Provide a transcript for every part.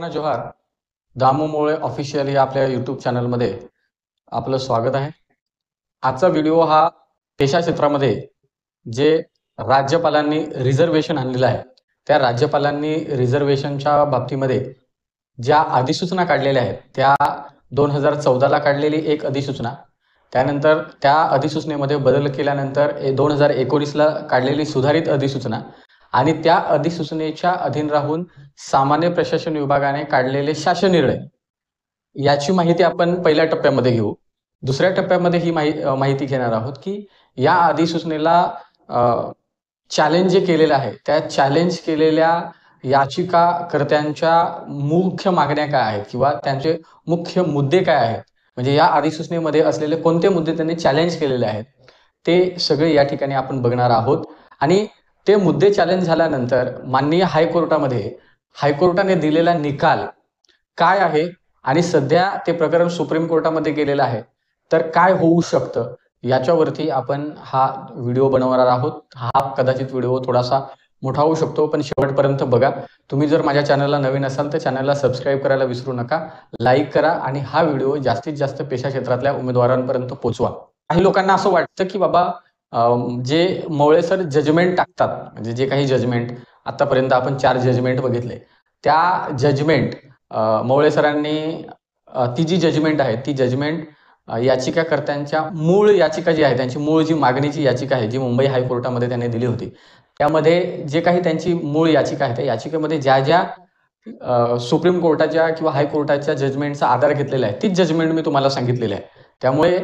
जोहार. दामू मोळे ऑफिशियल या आपल्या यूट्यूब चॅनलमध्ये आपलं स्वागत आहे. आजचा व्हिडिओ हा पेशा क्षेत्रामध्ये जे राज्यपालांनी रिझर्वेशन आणलेलं आहे त्या राज्यपालांनी रिझर्वेशनच्या बाबतीमध्ये ज्या अधिसूचना काढलेल्या आहेत त्या 2014ला काढलेली एक अधिसूचना, त्यानंतर त्या अधिसूचनेमध्ये बदल केल्यानंतर 2019ला काढलेली सुधारित अधिसूचना आणि त्या अधिसूचनेच्या अधीन राहून सामान्य प्रशासन विभागाने काढलेले शासन निर्णय याची माहिती आपण पहिल्या टप्प्यामध्ये घेऊ. दुसऱ्या टप्प्यामध्ये ही माहिती घेणार आहोत की या अधिसूचनेला चॅलेंज जे केलेलं आहे त्या चॅलेंज केलेल्या याचिकाकर्त्यांच्या मुख्य मागण्या काय आहेत किंवा त्यांचे मुख्य मुद्दे काय आहेत, म्हणजे या अधिसूचनेमध्ये असलेले कोणते मुद्दे त्यांनी चॅलेंज केलेले आहेत ते सगळे या ठिकाणी आपण बघणार आहोत. आणि ते मुद्दे चॅलेंज झाल्यानंतर माननीय हायकोर्टाने दिलेला निकाल काय आहे आणि सध्या ते प्रकरण सुप्रीम कोर्टामध्ये गेलेलं आहे, तर काय होऊ शकतं याच्यावरती आपण हा व्हिडिओ बनवणार आहोत. हा कदाचित व्हिडिओ थोडासा मोठा होऊ शकतो, पण शेवटपर्यंत बघा. तुम्ही जर माझ्या चॅनलला नवीन असाल तर चॅनलला सबस्क्राईब करायला विसरू नका, लाईक करा आणि हा व्हिडिओ जास्तीत जास्त पेशा क्षेत्रातल्या उमेदवारांपर्यंत पोहोचवा. काही लोकांना असं वाटतं की बाबा जे मोळे सर जजमेंट टाकतात, म्हणजे जे काही जजमेंट आतापर्यंत आपण 4 जजमेंट बघितले, त्या जजमेंट मोळे सरांनी ती जी जजमेंट आहे ती जजमेंट याचिकाकर्त्यांच्या मूळ याचिका जी आहे, त्यांची मूळ जी मागणीची याचिका आहे जी मुंबई हायकोर्टामध्ये त्यांनी दिली होती, त्यामध्ये जे काही त्यांची मूळ याचिका आहे त्या याचिकेमध्ये ज्या ज्या सुप्रीम कोर्टाच्या किंवा हायकोर्टाच्या जजमेंटचा आधार घेतलेला आहे तीच जजमेंट मी तुम्हाला सांगितलेली आहे. त्यामुळे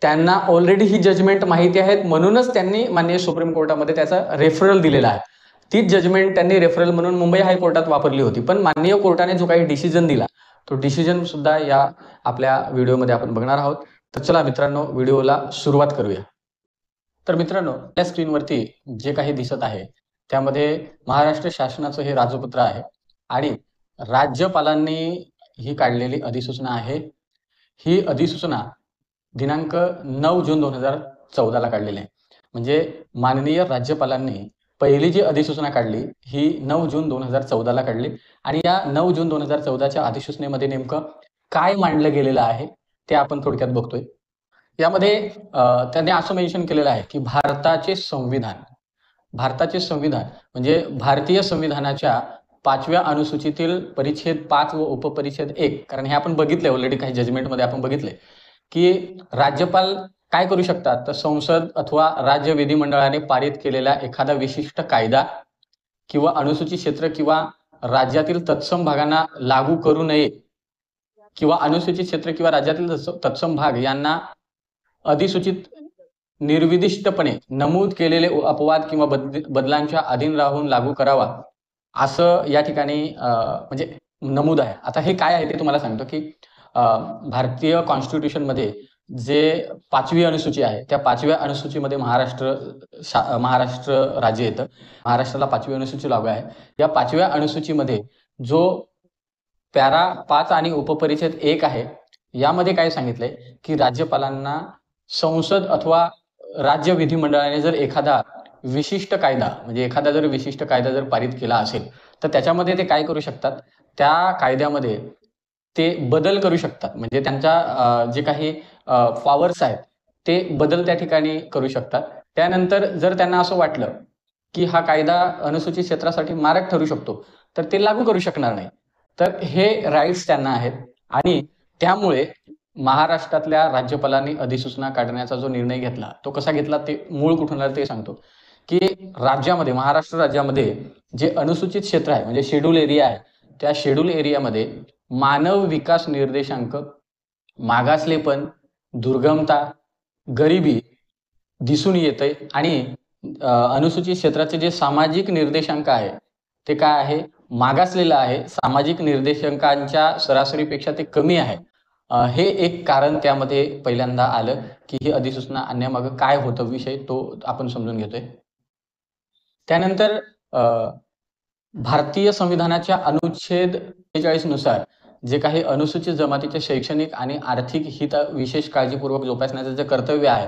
त्यांना ऑलरेडी ही जजमेंट माहिती आहेत, म्हणूनच त्यांनी माननीय सुप्रीम कोर्टामध्ये त्याचा रेफरल दिलेला आहे. तीच जजमेंट त्यांनी रेफरल म्हणून मुंबई हायकोर्टात वापरली होती, पण माननीय कोर्टाने जो काही डिसिजन दिला तो डिसिजन सुद्धा या आपल्या व्हिडिओमध्ये आपण बघणार आहोत. तर चला मित्रांनो, व्हिडिओला सुरुवात करूया. तर मित्रांनो, या स्क्रीनवरती जे काही दिसत आहे त्यामध्ये महाराष्ट्र शासनाचं हे राजपत्र आहे आणि राज्यपालांनी ही काढलेली अधिसूचना आहे. ही अधिसूचना दिनांक 9 जून 2014ला काढलेली आहे. म्हणजे माननीय राज्यपालांनी पहिली जी अधिसूचना काढली ही 9 जून 2014ला काढली आणि या 9 जून 2014च्या अधिसूचनेमध्ये नेमकं काय मांडलं गेलेलं आहे ते आपण थोडक्यात बघतोय. यामध्ये त्यांनी असं मेन्शन केलेलं आहे की भारताचे संविधान म्हणजे भारतीय संविधानाच्या 5व्या अनुसूचीतील परिच्छेद 5 व उपपरिच्छेद 1, कारण हे आपण बघितले ऑलरेडी काही जजमेंटमध्ये आपण बघितले की राज्यपाल काय करू शकतात, तर संसद अथवा राज्य विधिमंडळाने पारित केलेला एखादा विशिष्ट कायदा किंवा अनुसूचित क्षेत्र किंवा राज्यातील तत्सम भागांना लागू करू नये किंवा अनुसूचित क्षेत्र किंवा राज्यातील तत्सम भाग यांना अधिसूचित निर्विदिष्टपणे नमूद केलेले अपवाद किंवा बदलांच्या अधीन राहून लागू करावा असं या ठिकाणी म्हणजे नमूद आहे. आता हे काय आहे ते तुम्हाला सांगतो की भारतीय कॉन्स्टिट्यूशनमध्ये जे 5वी अनुसूची आहे त्या 5व्या अनुसूचीमध्ये महाराष्ट्र राज्य येतं. महाराष्ट्राला 5वी अनुसूची लागू आहे. या 5व्या अनुसूचीमध्ये जो पॅरा 5 आणि उपपरिच्छेद 1 आहे यामध्ये काय सांगितलंय की राज्यपालांना संसद अथवा राज्य विधिमंडळाने जर एखादा विशिष्ट कायदा जर पारित केला असेल तर त्याच्यामध्ये ते काय करू शकतात, त्या कायद्यामध्ये ते बदल करू शकतात. म्हणजे त्यांच्या जे काही पॉवर्स आहेत ते बदल त्या ठिकाणी करू शकतात. त्यानंतर जर त्यांना असं वाटलं की हा कायदा अनुसूचित क्षेत्रासाठी मारक ठरू शकतो तर ते लागू करू शकणार नाही. तर हे राईट्स त्यांना आहेत आणि त्यामुळे महाराष्ट्रातल्या राज्यपालांनी अधिसूचना काढण्याचा जो निर्णय घेतला तो कसा घेतला ते मूळ कुठून आलं ते सांगतो की महाराष्ट्र राज्यामध्ये जे अनुसूचित क्षेत्र आहे म्हणजे शेड्यूल एरिया आहे, त्या शेड्यूल एरियामध्ये मानव विकास निर्देशांक, मागासलेपण, दुर्गमता, गरिबी दिसून येते आणि अनुसूचित क्षेत्राचे जे सामाजिक निर्देशांक आहे ते काय आहे, मागासलेलं आहे. सामाजिक निर्देशांकांच्या सरासरीपेक्षा ते कमी आहे. हे एक कारण त्यामध्ये पहिल्यांदा आलं की ही अधिसूचना आणण्यामागं काय होतं विषय तो आपण समजून घेतोय. त्यानंतर भारतीय संविधानाच्या अनुच्छेद 43 नुसार जे काही अनुसूचित जमातीचे शैक्षणिक आणि आर्थिक हित विशेष काळजीपूर्वक जोपासण्याचं जे कर्तव्य आहे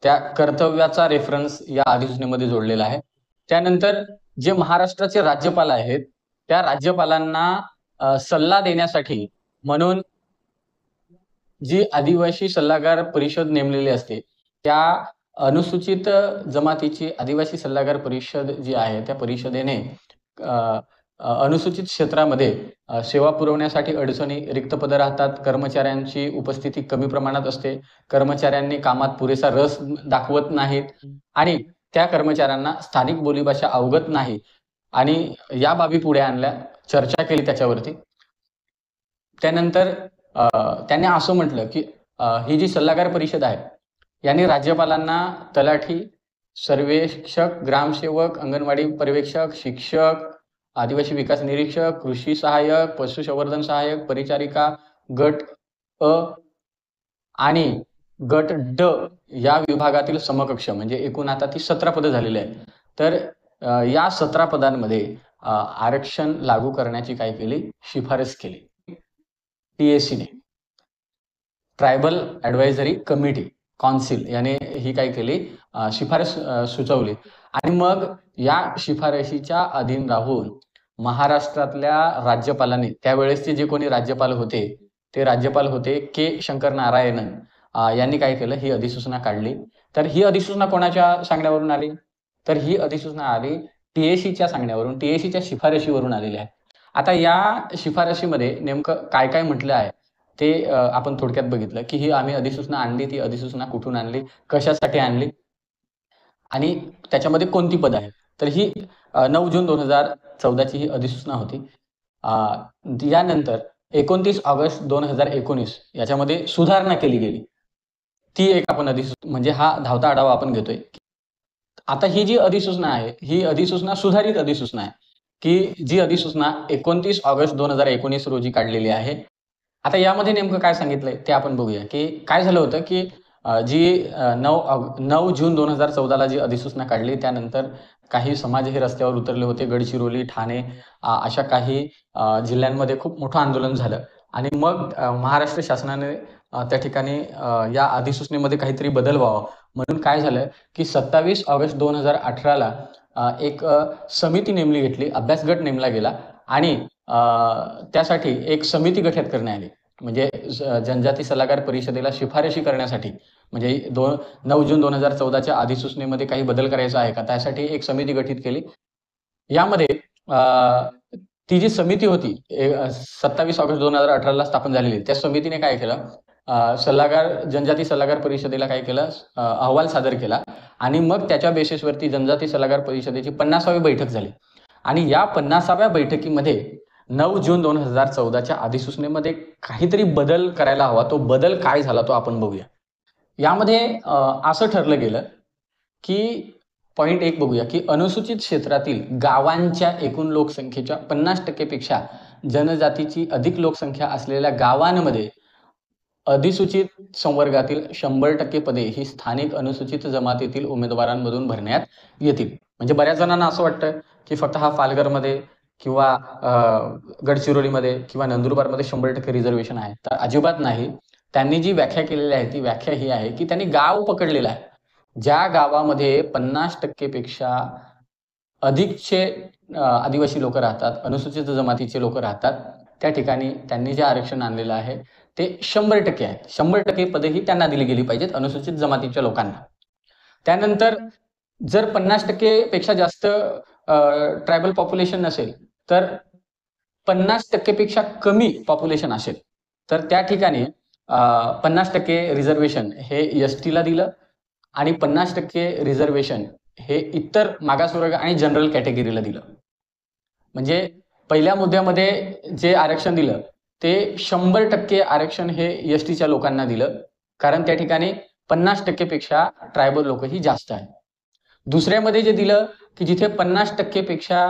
त्या कर्तव्याचा रेफरन्स या अधिसूचनेमध्ये जोडलेला आहे. त्यानंतर जे महाराष्ट्राचे राज्यपाल आहेत त्या राज्यपालांना सल्ला देण्यासाठी म्हणून जी आदिवासी सल्लागार परिषद नेमलेली असते, त्या अनुसूचित जमातीची आदिवासी सल्लागार परिषद जी आहे, त्या परिषदेने अ, अनुसूचित क्षेत्रामध्ये सेवा पुरवण्यासाठी अडचणी, रिक्त पदं राहतात, कर्मचाऱ्यांची उपस्थिती कमी प्रमाणात असते, कर्मचाऱ्यांनी कामात पुरेसा रस दाखवत नाहीत आणि त्या कर्मचाऱ्यांना स्थानिक बोलीभाषा अवगत नाही आणि या बाबी पुढे आणल्या, चर्चा केली त्याच्यावरती. त्यानंतर त्यांनी असं म्हटलं, की ही जी सल्लागार परिषद आहे, यांनी राज्यपालांना तलाठी, सर्वेक्षक, ग्रामसेवक, अंगणवाडी पर्यवेक्षक, शिक्षक, आदिवासी विकास निरीक्षक, कृषी सहाय्यक, पशुसंवर्धन सहाय्यक, परिचारिका, गट अ आणि गट ड या विभागातील समकक्ष म्हणजे एकूण आता ती 17 पदं झालेली आहेत. तर या 17 पदांमध्ये आरक्षण लागू करण्याची काय केली? शिफारस केली. टीएसीने ट्रायबल ॲडवायझरी कमिटी कौन्सिल याने ही काय केली? शिफारस सुचवली आणि मग या शिफारशीच्या अधीन राहून महाराष्ट्रातल्या राज्यपालांनी त्यावेळेसचे जे कोणी राज्यपाल होते, ते राज्यपाल होते के. शंकर नारायणन यांनी काय केलं? ही अधिसूचना काढली. तर ही अधिसूचना कोणाच्या सांगण्यावरून आली? तर ही अधिसूचना आली टीएसीच्या सांगण्यावरून, टीएसीच्या शिफारशीवरून आलेली आहे. आता या शिफारशीमध्ये नेमकं काय काय म्हटलं आहे ते आपण थोडक्यात बघितलं, की ही आम्ही अधिसूचना आणली, ती अधिसूचना कुठून आणली, कशासाठी आणली आणि त्याच्यामध्ये कोणती पदं आहेत. तर ही 9 जून 2014ची ही अधिसूचना होती. यानंतर 29 ऑगस्ट 2019 याच्यामध्ये सुधारणा केली गेली. ती एक आपण म्हणजे हा धावता आढावा आपण घेतोय. आता ही जी अधिसूचना आहे, ही अधिसूचना सुधारित अधिसूचना आहे, की जी अधिसूचना 29 ऑगस्ट 2019 रोजी काढलेली आहे. आता यामध्ये नेमकं काय सांगितलंय ते आपण बघूया, की काय झालं होतं, की जी 9 जून 2014ला जी अधिसूचना काढली त्यानंतर काही समाज हे रस्त्यावर उतरले होते. गडचिरोली, ठाणे अशा काही जिल्ह्यांमध्ये खूप मोठं आंदोलन झालं आणि मग महाराष्ट्र शासनाने त्या ठिकाणी या अधिसूचनेमध्ये काहीतरी बदल व्हावा म्हणून काय झालं, की 27 ऑगस्ट 2018ला एक समिती नेमली घेतली, अभ्यास गट नेमला गेला आणि त्यासाठी एक समिती गठीत करण्यात आली. म्हणजे जनजाती सल्लागार परिषदेला शिफारशी करण्यासाठी म्हणजे 9 जून 2014च्या अधिसूचनेमध्ये काही बदल करायचा आहे का? त्यासाठी एक समिती गठीत केली. यामध्ये ती जी समिती होती 27 ऑगस्ट 2018ला स्थापन झालेली, त्या समितीने काय केलं? जनजाती सल्लागार परिषदेला काय केलं? अहवाल सादर केला आणि मग त्याच्या बेसिसवरती जनजाती सल्लागार परिषदेची 50वी बैठक झाली आणि या 50व्या बैठकीमध्ये 9 जून 2014च्या अधिसूचनेमध्ये काहीतरी बदल करायला हवा. तो बदल काय झाला तो आपण बघूया. यामध्ये असं ठरलं गेलं, की पॉइंट 1 बघूया, की अनुसूचित क्षेत्रातील गावांच्या एकूण लोकसंख्येच्या 50% पेक्षा जनजातीची अधिक लोकसंख्या असलेल्या गावांमध्ये अधिसूचित संवर्गातील 100% पदे ही स्थानिक अनुसूचित जमातीतील उमेदवारांमधून भरण्यात येतील. म्हणजे बऱ्याच जणांना असं वाटतं, की फक्त हा पालघरमध्ये किंवा गडचिरोलीमध्ये किंवा नंदुरबारमध्ये 100% रिझर्वेशन आहे. तर अजिबात नाही. त्यांनी जी व्याख्या केलेली आहे ती व्याख्या ही आहे, की त्यांनी गाव पकडलेलं आहे. ज्या गावामध्ये 50% पेक्षा अधिकचे आदिवासी लोक राहतात, अनुसूचित जमातीचे लोक राहतात, त्या ठिकाणी त्यांनी जे आरक्षण आणलेलं आहे ते 100% आहे. 100% पदे ही त्यांना दिली गेली पाहिजेत अनुसूचित जमातीच्या लोकांना. त्यानंतर जर 50% पेक्षा जास्त ट्रायबल पॉप्युलेशन नसेल, तर 50% पेक्षा कमी पॉप्युलेशन असेल, तर त्या ठिकाणी 50% रिझर्वेशन हे एसटीला दिलं आणि 50% रिझर्वेशन हे इतर मागासवर्ग आणि जनरल कॅटेगरीला दिलं. म्हणजे पहिल्या मुद्द्यामध्ये जे आरक्षण दिलं ते 100% आरक्षण हे एसटीच्या लोकांना दिलं, कारण त्या ठिकाणी 50% पेक्षा ट्रायबल लोक ही जास्त आहेत. दुसऱ्यामध्ये जे दिलं, की जिथे 50% पेक्षा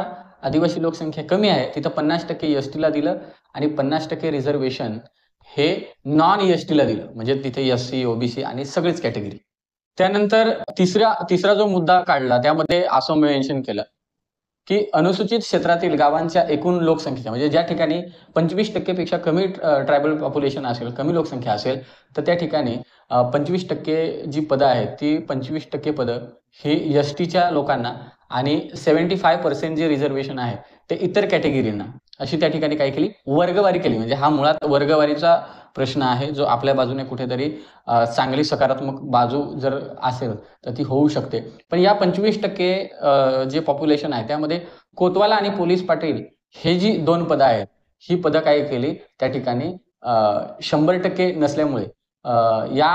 आदिवासी लोकसंख्या कमी आहे, तिथं 50% एसटीला दिलं आणि 50% रिझर्वेशन हे नॉन एसटीला दिलं. म्हणजे तिथे एससी, ओबीसी आणि सगळीच कॅटेगरी. त्यानंतर तिसरा जो मुद्दा काढला त्यामध्ये असं मेन्शन केलं, की अनुसूचित क्षेत्रातील गावांच्या एकूण लोकसंख्येच्या म्हणजे ज्या ठिकाणी 25% पेक्षा कमी ट्रायबल पॉप्युलेशन असेल, कमी लोकसंख्या असेल, तर त्या ठिकाणी 25% जी पदं आहेत ती 25% पदं ही एसटीच्या लोकांना आणि 75% जे रिझर्वेशन आहे ते इतर कॅटेगरींना अशी त्या ठिकाणी काय केली, वर्गवारी केली. म्हणजे हा मुळात वर्गवारीचा प्रश्न आहे, जो आपल्या बाजूने कुठेतरी चांगली सकारात्मक बाजू जर असेल तर ती होऊ शकते. पण या 25% जे पॉप्युलेशन आहे त्यामध्ये कोतवाल आणि पोलीस पाटील हे जी 2 पदं आहेत, ही पदं काय केली त्या ठिकाणी 100% नसल्यामुळे या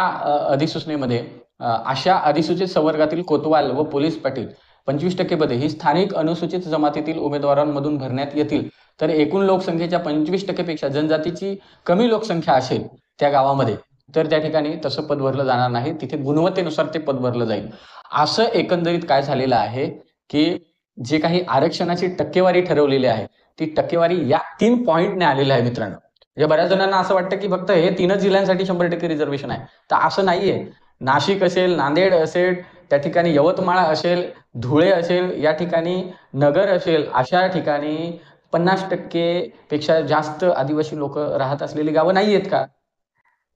अधिसूचनेमध्ये अशा अधिसूचित संवर्गातील कोतवाल व पोलीस पाटील 25% पदे ही स्थानिक अनुसूचित जमातीतील उमेदवारांमधून भरण्यात येतील. तर एकूण लोकसंख्येच्या 25% पेक्षा जनजातीची कमी लोकसंख्या असेल त्या गावामध्ये, तर त्या ठिकाणी तसं पद भरलं जाणार नाही. तिथे गुणवत्तेनुसार ते पद भरलं जाईल. असं एकंदरीत काय झालेलं आहे, की जे काही आरक्षणाची टक्केवारी ठरवलेली आहे, ती टक्केवारी या 3 पॉइंटने आलेली आहे मित्रांनो. म्हणजे बऱ्याच जणांना असं वाटतं, की फक्त हे 3च जिल्ह्यांसाठी 100% रिझर्व्हेशन आहे. तर असं नाहीये. नाशिक असेल, नांदेड असेल, त्या ठिकाणी यवतमाळ असेल, धुळे असेल, या ठिकाणी नगर असेल, अशा ठिकाणी 50% पेक्षा जास्त आदिवासी लोक राहत असलेली गावं नाही आहेत का?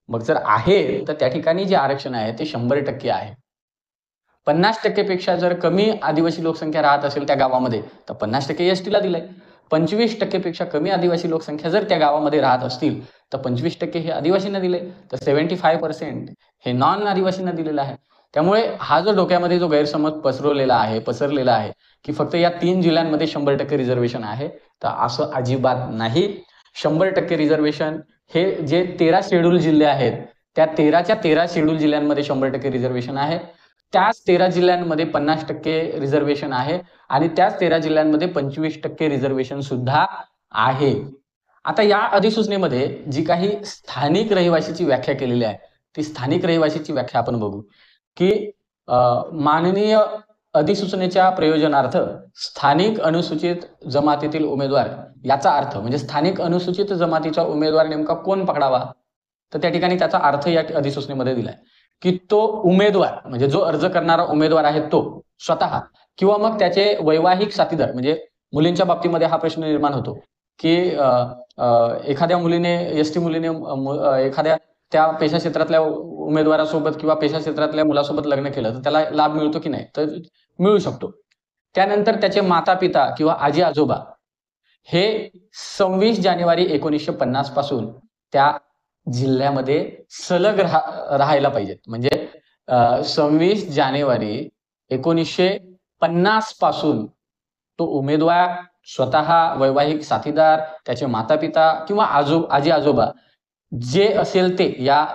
मग जर आहे, तर त्या ठिकाणी जे आरक्षण आहे ते 100% आहे. 50% पेक्षा जर कमी आदिवासी लोकसंख्या राहत असेल त्या गावामध्ये, तर 50% एसटीला दिलंय. 25% पेक्षा कमी आदिवासी लोकसंख्या जर त्या गावामध्ये राहत असतील, तर 25% हे आदिवासींना दिले. तर 75% हे नॉन आदिवासींना दिलेलं आहे. त्यामुळे हा जो डोक्यामध्ये जो गैरसमज पसरलेला आहे, की फक्त या 3 जिल्ह्यांमध्ये 100% रिझर्व्हेशन आहे, तर असं अजिबात नाही. 100% रिझर्व्हेशन हे जे 13 शेड्यूल जिल्हे आहेत, त्या 13च्या 13 शेड्यूल जिल्ह्यांमध्ये 100% रिझर्व्हेशन आहे. त्याच 13 जिल्ह्यांमध्ये 50% रिझर्व्हेशन आहे आणि त्याच 13 जिल्ह्यांमध्ये 25% रिझर्व्हेशन सुद्धा आहे. आता या अधिसूचनेमध्ये जी काही स्थानिक रहिवासीची व्याख्या केलेली आहे, ती स्थानिक रहिवासीची व्याख्या आपण बघू, की माननीय अधिसूचनेच्या प्रयोजनार्थ स्थानिक अनुसूचित जमातीतील उमेदवार याचा अर्थ म्हणजे स्थानिक अनुसूचित जमातीचा उमेदवार नेमका कोण पकडावा? तर त्या ठिकाणी त्याचा अर्थ या अधिसूचनेमध्ये दिलाय, की तो उमेदवार म्हणजे जो अर्ज करणारा उमेदवार आहे तो स्वतः किंवा मग त्याचे वैवाहिक साथीदार. म्हणजे मुलींच्या बाबतीमध्ये हा प्रश्न निर्माण होतो, की एखाद्या मुलीने एसटी मुलीने एखाद्या त्या पेशा क्षेत्रातल्या उमेदवारासोबत किंवा पेशा क्षेत्रातल्या मुलासोबत लग्न केलं तर त्याला लाभ मिळतो की नाही? तर मिळू शकतो. त्यानंतर त्याचे माता-पिता किंवा आजी-आजोबा हे 26 जानेवारी 1950 पासून त्या जिल्ह्यामध्ये सलग राहायला पाहिजेत. म्हणजे 26 जानेवारी 1950 पासून तो उमेदवार स्वतः, वैवाहिक साथीदार, त्याचे माता-पिता किंवा आजी-आजोबा जे असेल ते या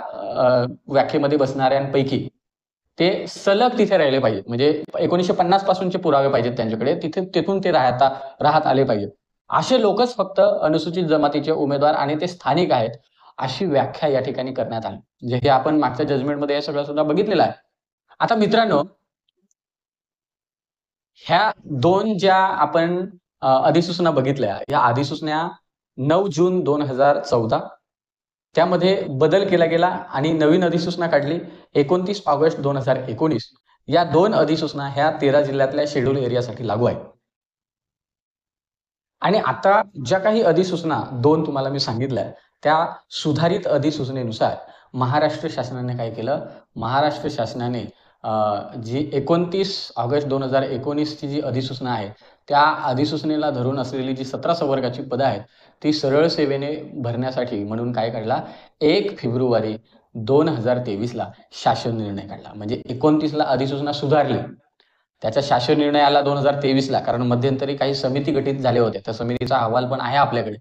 व्याख्येमध्ये बसणाऱ्यांपैकी ते सलग तिथे राहिले पाहिजेत. म्हणजे 1950 पासूनचे पुरावे पाहिजेत त्यांच्याकडे. तिथून ते राहत आले पाहिजेत. असे लोकच फक्त अनुसूचित जमातीचे उमेदवार आणि ते स्थानिक आहेत, अशी व्याख्या या ठिकाणी करण्यात आली. म्हणजे हे आपण मागच्या जजमेंटमध्ये हे सगळं सुद्धा बघितलेलं आहे. आता मित्रांनो, ह्या 2 ज्या आपण अधिसूचना बघितल्या, या अधिसूचना 9 जून 2014 त्यामध्ये बदल केला गेला आणि नवीन अधिसूचना काढली 29 ऑगस्ट 2019. या 2 अधिसूचना ह्या 13 जिल्ह्यातल्या शेड्यूल एरियासाठी लागू आहेत. आणि आता ज्या काही अधिसूचना 2 तुम्हाला मी सांगितल्या, त्या सुधारित अधिसूचनेनुसार महाराष्ट्र शासनाने काय केलं? महाराष्ट्र शासनाने जी 29 ऑगस्ट 2019 ची जी अधिसूचना आहे, त्या अधिसूचनेला धरून असलेली जी 17 संवर्गाची पदं आहेत, ती सरळ सेवेने भरण्यासाठी म्हणून काय काढला? 1 फेब्रुवारी 2023ला शासन निर्णय काढला. म्हणजे 29ला अधिसूचना सुधारली. त्याचा शासन निर्णय आला 2023ला, कारण मध्यंतरी काही समिती गठीत झाल्या होत्या. त्या समितीचा अहवाल पण आहे आपल्याकडे.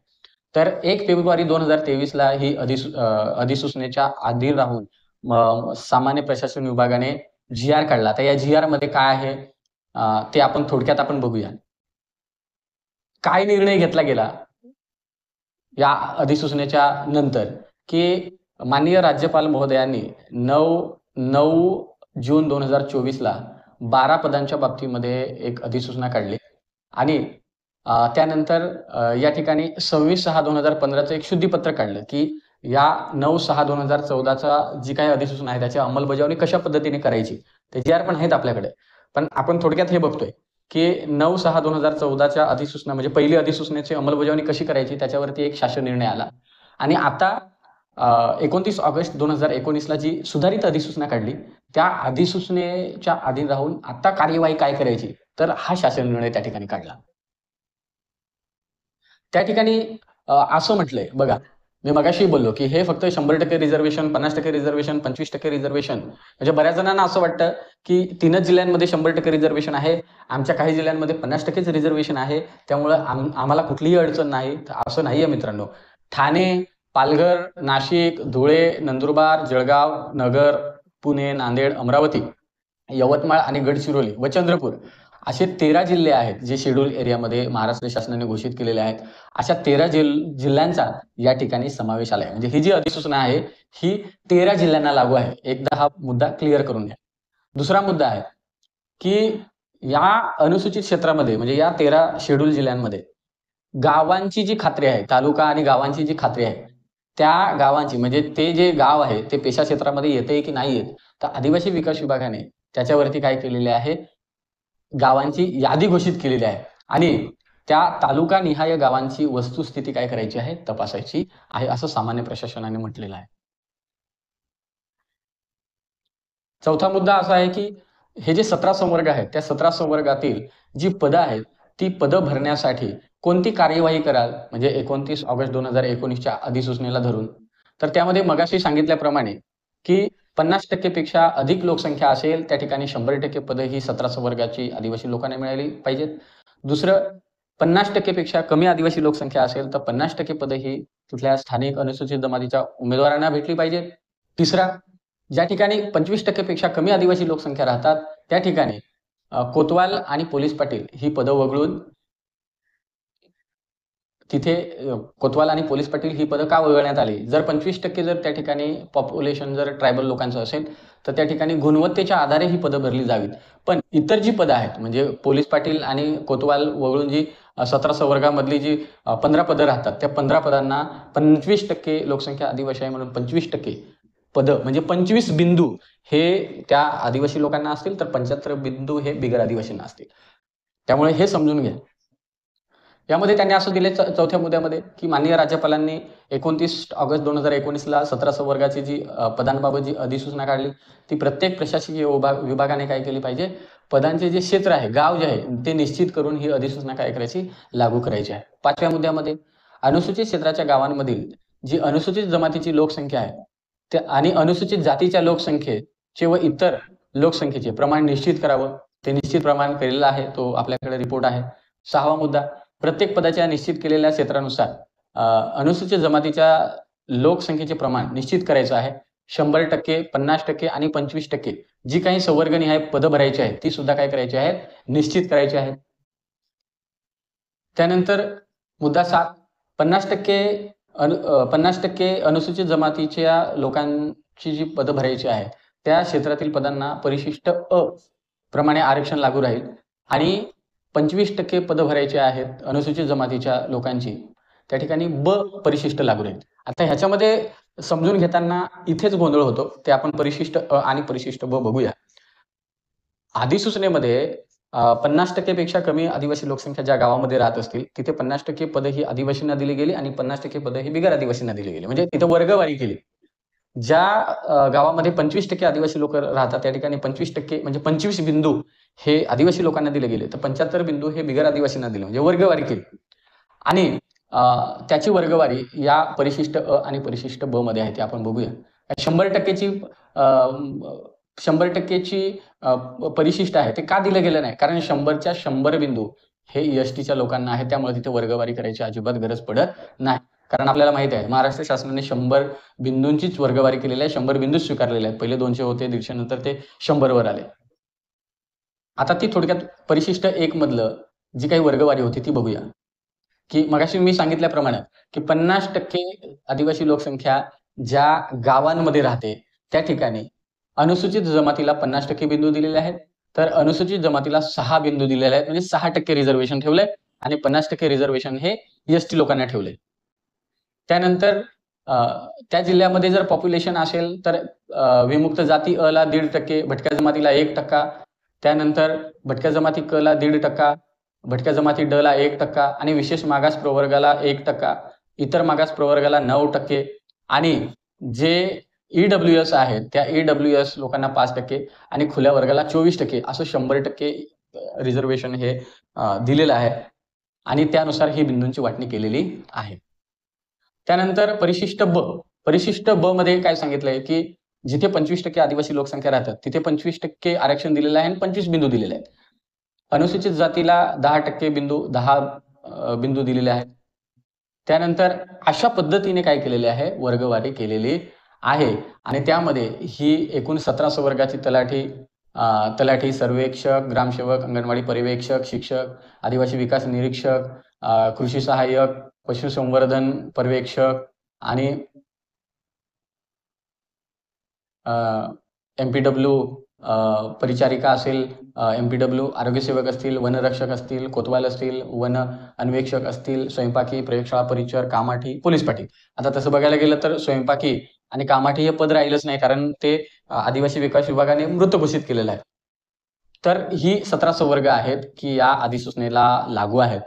तर 1 फेब्रुवारी 2023ला ही अधिसूचनेच्या अधीन राहून सामान्य प्रशासन विभागाने जी-आर काढला. तर या जी-आरमध्ये काय आहे ते आपण थोडक्यात बघूया. काय निर्णय घेतला गेला या अधिसूचनेच्या नंतर, की माननीय राज्यपाल महोदयांनी 9 जून 2024ला 12 पदांच्या बाबतीमध्ये एक अधिसूचना काढली आणि त्यानंतर या ठिकाणी 26/6/2015चं एक शुद्धीपत्र काढलं, की या 9/6/2014चा जी काही अधिसूचना आहे त्याची अंमलबजावणी कशा पद्धतीने करायची. ते जी-आर पण आहेत आपल्याकडे. पण आपण थोडक्यात हे बघतोय, की 9/6/2014च्या अधिसूचना म्हणजे पहिली अधिसूचनेची अंमलबजावणी कशी करायची त्याच्यावरती एक शासन निर्णय आला. आणि आता 29 ऑगस्ट 2019ला जी सुधारित अधिसूचना काढली, त्या अधिसूचनेच्या अधीन राहून आता कार्यवाही काय करायची, तर हा शासन निर्णय त्या ठिकाणी काढला. त्या ठिकाणी असं म्हटलंय बघा, मी मगाशी बोललो की हे फक्त 100% रिझर्वेशन, 50% रिझर्वेशन, 25% रिझर्वेशन. म्हणजे बऱ्याच जणांना असं वाटतं की 3च जिल्ह्यांमध्ये 100% रिझर्वेशन आहे, आमच्या काही जिल्ह्यांमध्ये 50%च रिझर्वेशन आहे, त्यामुळं आम्हाला कुठलीही अडचण नाही. तर असं नाहीये मित्रांनो. ठाणे, पालघर, नाशिक, धुळे, नंदुरबार, जळगाव, नगर, पुणे, नांदेड, अमरावती, यवतमाळ आणि गडचिरोली व चंद्रपूर असे 13 जिल्हे आहेत जे शेड्यूल एरियामध्ये महाराष्ट्र शासनाने घोषित केलेले आहेत. अशा 13 जिल्ह्यांचा या ठिकाणी समावेश आलाय. म्हणजे ही जी अधिसूचना आहे ही 13 जिल्ह्यांना लागू आहे. एकदा हा मुद्दा क्लिअर करून घ्या. दुसरा मुद्दा आहे की या अनुसूचित क्षेत्रामध्ये म्हणजे या 13 शेड्यूल जिल्ह्यांमध्ये गावांची जी खात्री आहे, तालुका आणि गावांची जी खात्री आहे, त्या गावांची म्हणजे ते जे गाव आहे ते पेशा क्षेत्रामध्ये येते की नाही येत, तर आदिवासी विकास विभागाने त्याच्यावरती काय केलेले आहे, गावांची यादी घोषित केलेली आहे आणि त्या तालुका निहाय गावांची वस्तुस्थिती काय करायची आहे, तपासायची आहे, असं सामान्य प्रशासनाने म्हटलेलं आहे. चौथा मुद्दा असा आहे की हे जे 17 संवर्ग आहेत त्या 17 संवर्गातील जी पदं आहेत ती पदं भरण्यासाठी कोणती कार्यवाही कराल, म्हणजे 29 ऑगस्ट 2019च्या अधिसूचनेला धरून, तर त्यामध्ये मगाशी सांगितल्याप्रमाणे की 50% पेक्षा अधिक लोकसंख्या असेल त्या ठिकाणी 100% पदं ही 17 संवर्गाची आदिवासी लोकांना मिळाली पाहिजेत. दुसरं, 50% पेक्षा कमी आदिवासी लोकसंख्या असेल तर 50% पदं ही कुठल्या स्थानिक अनुसूचित जमातीच्या उमेदवारांना भेटली पाहिजेत. तिसरा, ज्या ठिकाणी 25% पेक्षा कमी आदिवासी लोकसंख्या राहतात त्या ठिकाणी कोतवाल आणि पोलीस पाटील ही पदं वगळून तिथे कोतवाल आणि पोलीस पाटील ही पदं का वगळण्यात आली? जर 25% जर त्या ठिकाणी पॉप्युलेशन जर ट्रायबल लोकांचं असेल तर त्या ठिकाणी गुणवत्तेच्या आधारे ही पदं भरली जावीत. पण इतर जी पदं आहेत म्हणजे पोलीस पाटील आणि कोतवाल वगळून जी 17 संवर्गामधली जी 15 पदं राहतात त्या 15 पदांना 25% लोकसंख्या आदिवासी आहे म्हणून 25% पदं म्हणजे 25 बिंदू हे त्या आदिवासी लोकांना असतील तर 75 बिंदू हे बिगर आदिवासींना असतील. त्यामुळे हे समजून घ्या. यामध्ये त्यांनी असं दिले चौथ्या मुद्द्यामध्ये की माननीय राज्यपालांनी 29 ऑगस्ट 2019ला 17 संवर्गाची जी पदांबाबत जी अधिसूचना काढली ती प्रत्येक प्रशासकीय विभागाने काय केली पाहिजे, पदांचे जे क्षेत्र आहे, गाव जे आहे ते निश्चित करून ही अधिसूचना काय करायची, लागू करायची आहे. 5व्या मुद्द्यामध्ये अनुसूचित क्षेत्राच्या गावांमधील जी अनुसूचित जमातीची लोकसंख्या आहे त्या आणि अनुसूचित जातीच्या लोकसंख्येचे व इतर लोकसंख्येचे प्रमाण निश्चित करावं. ते निश्चित प्रमाण केलेलं आहे, तो आपल्याकडे रिपोर्ट आहे. 6वा मुद्दा, प्रत्येक पदाच्या निश्चित केलेल्या क्षेत्रानुसार अनुसूचित जमातीच्या लोकसंख्येचे प्रमाण निश्चित करायचं आहे. 100%, 50% आणि 25% जी काही संवर्गनिहाय पदं भरायची आहेत ती सुद्धा काय करायची आहेत, निश्चित करायची आहेत. त्यानंतर मुद्दा 7, 50% अनुसूचित जमातीच्या लोकांची जी पदं भरायची आहेत त्या क्षेत्रातील पदांना परिशिष्ट अ प्रमाणे आरक्षण लागू राहील आणि 25% पदं भरायची आहेत अनुसूचित जमातीच्या लोकांची त्या ठिकाणी ब परिशिष्ट लागू राहील. आता ह्याच्यामध्ये समजून घेताना इथेच गोंधळ होतो, ते आपण परिशिष्ट अ आणि परिशिष्ट ब बघूया. अधिसूचनेमध्ये 50% पेक्षा कमी आदिवासी लोकसंख्या ज्या गावामध्ये राहत असतील तिथे 50% पदं ही आदिवासींना दिली गेली आणि 50% पदं ही बिगर आदिवासींना दिली गेली. म्हणजे तिथं वर्गवारी केली. ज्या गावामध्ये 25% आदिवासी लोक राहतात त्या ठिकाणी 25% म्हणजे 25 बिंदू हे आदिवासी लोकांना दिले गेले तर 75 बिंदू हे बिगर आदिवासींना दिले, म्हणजे वर्गवारी केली. आणि त्याची वर्गवारी या परिशिष्ट अ आणि परिशिष्ट ब मध्ये आहे ते आपण बघूया. 100%ची 100%ची परिशिष्ट आहे ते का दिलं गेलं नाही, कारण 100च्या 100 बिंदू हे एसटीच्या लोकांना आहे, त्यामुळे तिथे वर्गवारी करायची अजिबात गरज पडत नाही. कारण आपल्याला माहिती आहे महाराष्ट्र शासनाने 100 बिंदूंचीच वर्गवारी केलेली आहे, 100 बिंदूच स्वीकारलेले आहेत. पहिले 200 होते, 150 नंतर ते 100 वर आले. आता ती थोडक्यात परिशिष्ट 1 मधलं जी काही वर्गवारी होती ती बघूया. की मगाशी मी सांगितल्याप्रमाणे की 50% आदिवासी लोकसंख्या ज्या गावांमध्ये राहते त्या ठिकाणी अनुसूचित जमातीला 50% बिंदू दिलेले आहेत, तर अनुसूचित जमातीला 6 बिंदू दिलेले आहेत, म्हणजे 6% रिझर्वेशन ठेवलंय आणि 50% रिझर्वेशन हे एसटी लोकांना ठेवलंय. त्यानंतर त्या जिल्ह्यामध्ये जर पॉप्युलेशन असेल तर विमुक्त जाती अ ला 1.5%, भटक्या जमातीला 1%, त्यानंतर भटक्या जमाती क ला 1.5%, भटक्या जमाती ड ला 1% आणि विशेष मागास प्रवर्गाला 1%, इतर मागास प्रवर्गाला 9% आणि जे ईडब्ल्यूएस आहेत त्या ईडब्ल्यूएस लोकांना 5% आणि खुल्या वर्गाला 24% असं 100% रिझर्वेशन हे दिलेलं आहे. आणि त्यानुसार ही बिंदूंची वाटणी केलेली आहे. त्यानंतर परिशिष्ट ब मध्ये काय सांगितलंय की जिथे 25% आदिवासी लोकसंख्या राहतात तिथे 25% आरक्षण दिलेलं आहे आणि 25 बिंदू दिलेले आहेत. अनुसूचित जातीला 10% बिंदू 10 बिंदू दिलेले आहेत. त्यानंतर अशा पद्धतीने काय केलेले आहे, वर्गवारी केलेली आहे आणि त्यामध्ये ही एकूण 17 संवर्गाची तलाठी, सर्वेक्षक, ग्रामसेवक, अंगणवाडी पर्यवेक्षक, शिक्षक, आदिवासी विकास निरीक्षक, कृषी सहाय्यक, पशुसंवर्धन पर्यवेक्षक आणि MPW परिचारिका असेल, MPW आरोग्यसेवक असतील, वनरक्षक असतील, कोतवाल असतील, वन अन्वेषक असतील, स्वयंपाकी, प्रयोगशाळा परिचर, कामाठी, पोलीस पाटील. आता तसं बघायला गेलं तर स्वयंपाकी आणि कामाठी हे पद राहिलंच नाही, कारण ते आदिवासी विकास विभागाने मृत घोषित केलेलं आहे. तर ही 17 संवर्ग आहेत की या अधिसूचनेला लागू आहेत.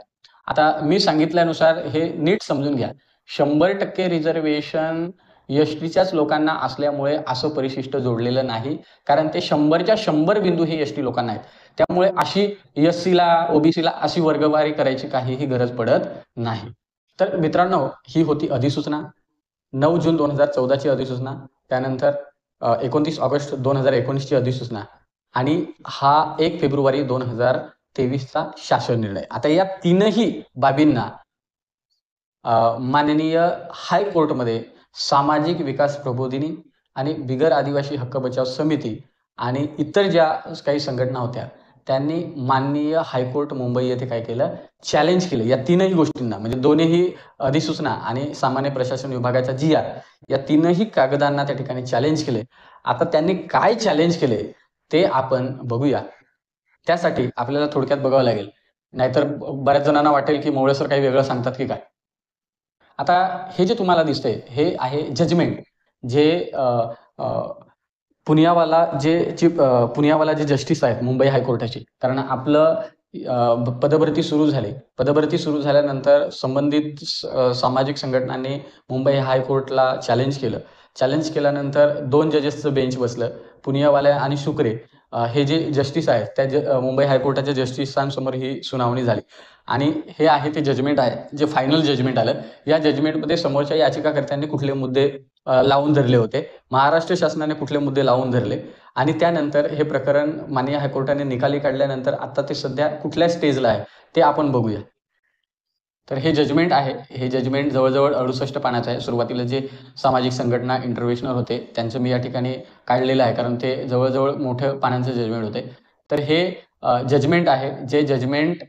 आता मी सांगितल्यानुसार हे नीट समजून घ्या. 100% रिझर्वेशन एसटीच्याच लोकांना असल्यामुळे असं परिशिष्ट जोडलेलं नाही, कारण ते 100च्या 100 बिंदू हे एसटी लोकांना आहेत. त्यामुळे अशी एससीला, ओबीसीला अशी वर्गवारी करायची काहीही गरज पडत नाही. तर मित्रांनो, ही होती अधिसूचना. 9 जून 2014ची अधिसूचना, त्यानंतर 29 ऑगस्ट 2019ची अधिसूचना आणि हा 1 फेब्रुवारी 2023चा शासन निर्णय. आता या तीनही बाबींना माननीय हायकोर्टमध्ये सामाजिक विकास प्रबोधिनी आणि बिगर आदिवासी हक्क बचाव समिती आणि इतर ज्या काही संघटना होत्या त्यांनी माननीय हायकोर्ट मुंबई येथे काय केलं, चॅलेंज केलं या तीनही गोष्टींना. म्हणजे दोन्ही अधिसूचना आणि सामान्य प्रशासन विभागाचा GR या तीनही कागदांना त्या ठिकाणी चॅलेंज केले. आता त्यांनी काय चॅलेंज केले ते आपण बघूया. त्यासाठी आपल्याला थोडक्यात बघावं लागेल, नाहीतर बऱ्याच जणांना वाटेल की मोळे सर काही वेगळं सांगतात की काय. आता हे जे तुम्हाला दिसतंय हे आहे जजमेंट, जे पुण्यावाला जे जस्टिस आहेत मुंबई हायकोर्टाचे. कारण आपलं पदभरती सुरू झाल्यानंतर संबंधित सामाजिक संघटनांनी मुंबई हायकोर्टला चॅलेंज केल्यानंतर 2 जजेसचं बेंच बसलं. पुनियावाला आणि शुक्रे हे जे जस्टिस आहेत त्या मुंबई हायकोर्टाच्या जस्टिसांसमोर ही सुनावणी झाली आणि हे आहे ते जजमेंट आहे, जे फायनल जजमेंट आलं. या जजमेंटमध्ये समोरच्या याचिकाकर्त्यांनी कुठले मुद्दे लावून धरले होते, महाराष्ट्र शासनाने कुठले मुद्दे लावून धरले आणि त्यानंतर हे प्रकरण माननीय हायकोर्टाने निकाली काढल्यानंतर आता ते सध्या कुठल्या स्टेजला आहे ते आपण बघूया. तर हे जजमेंट आहे. हे जजमेंट जवळजवळ 68 पानाचं आहे. सुरुवातीला जे सामाजिक संघटना इंटरव्हेशनर होते त्यांचं मी या ठिकाणी काढलेलं आहे, कारण ते जवळजवळ मोठ्या पानांचं जजमेंट होते. तर हे जजमेंट आहे, जे जजमेंट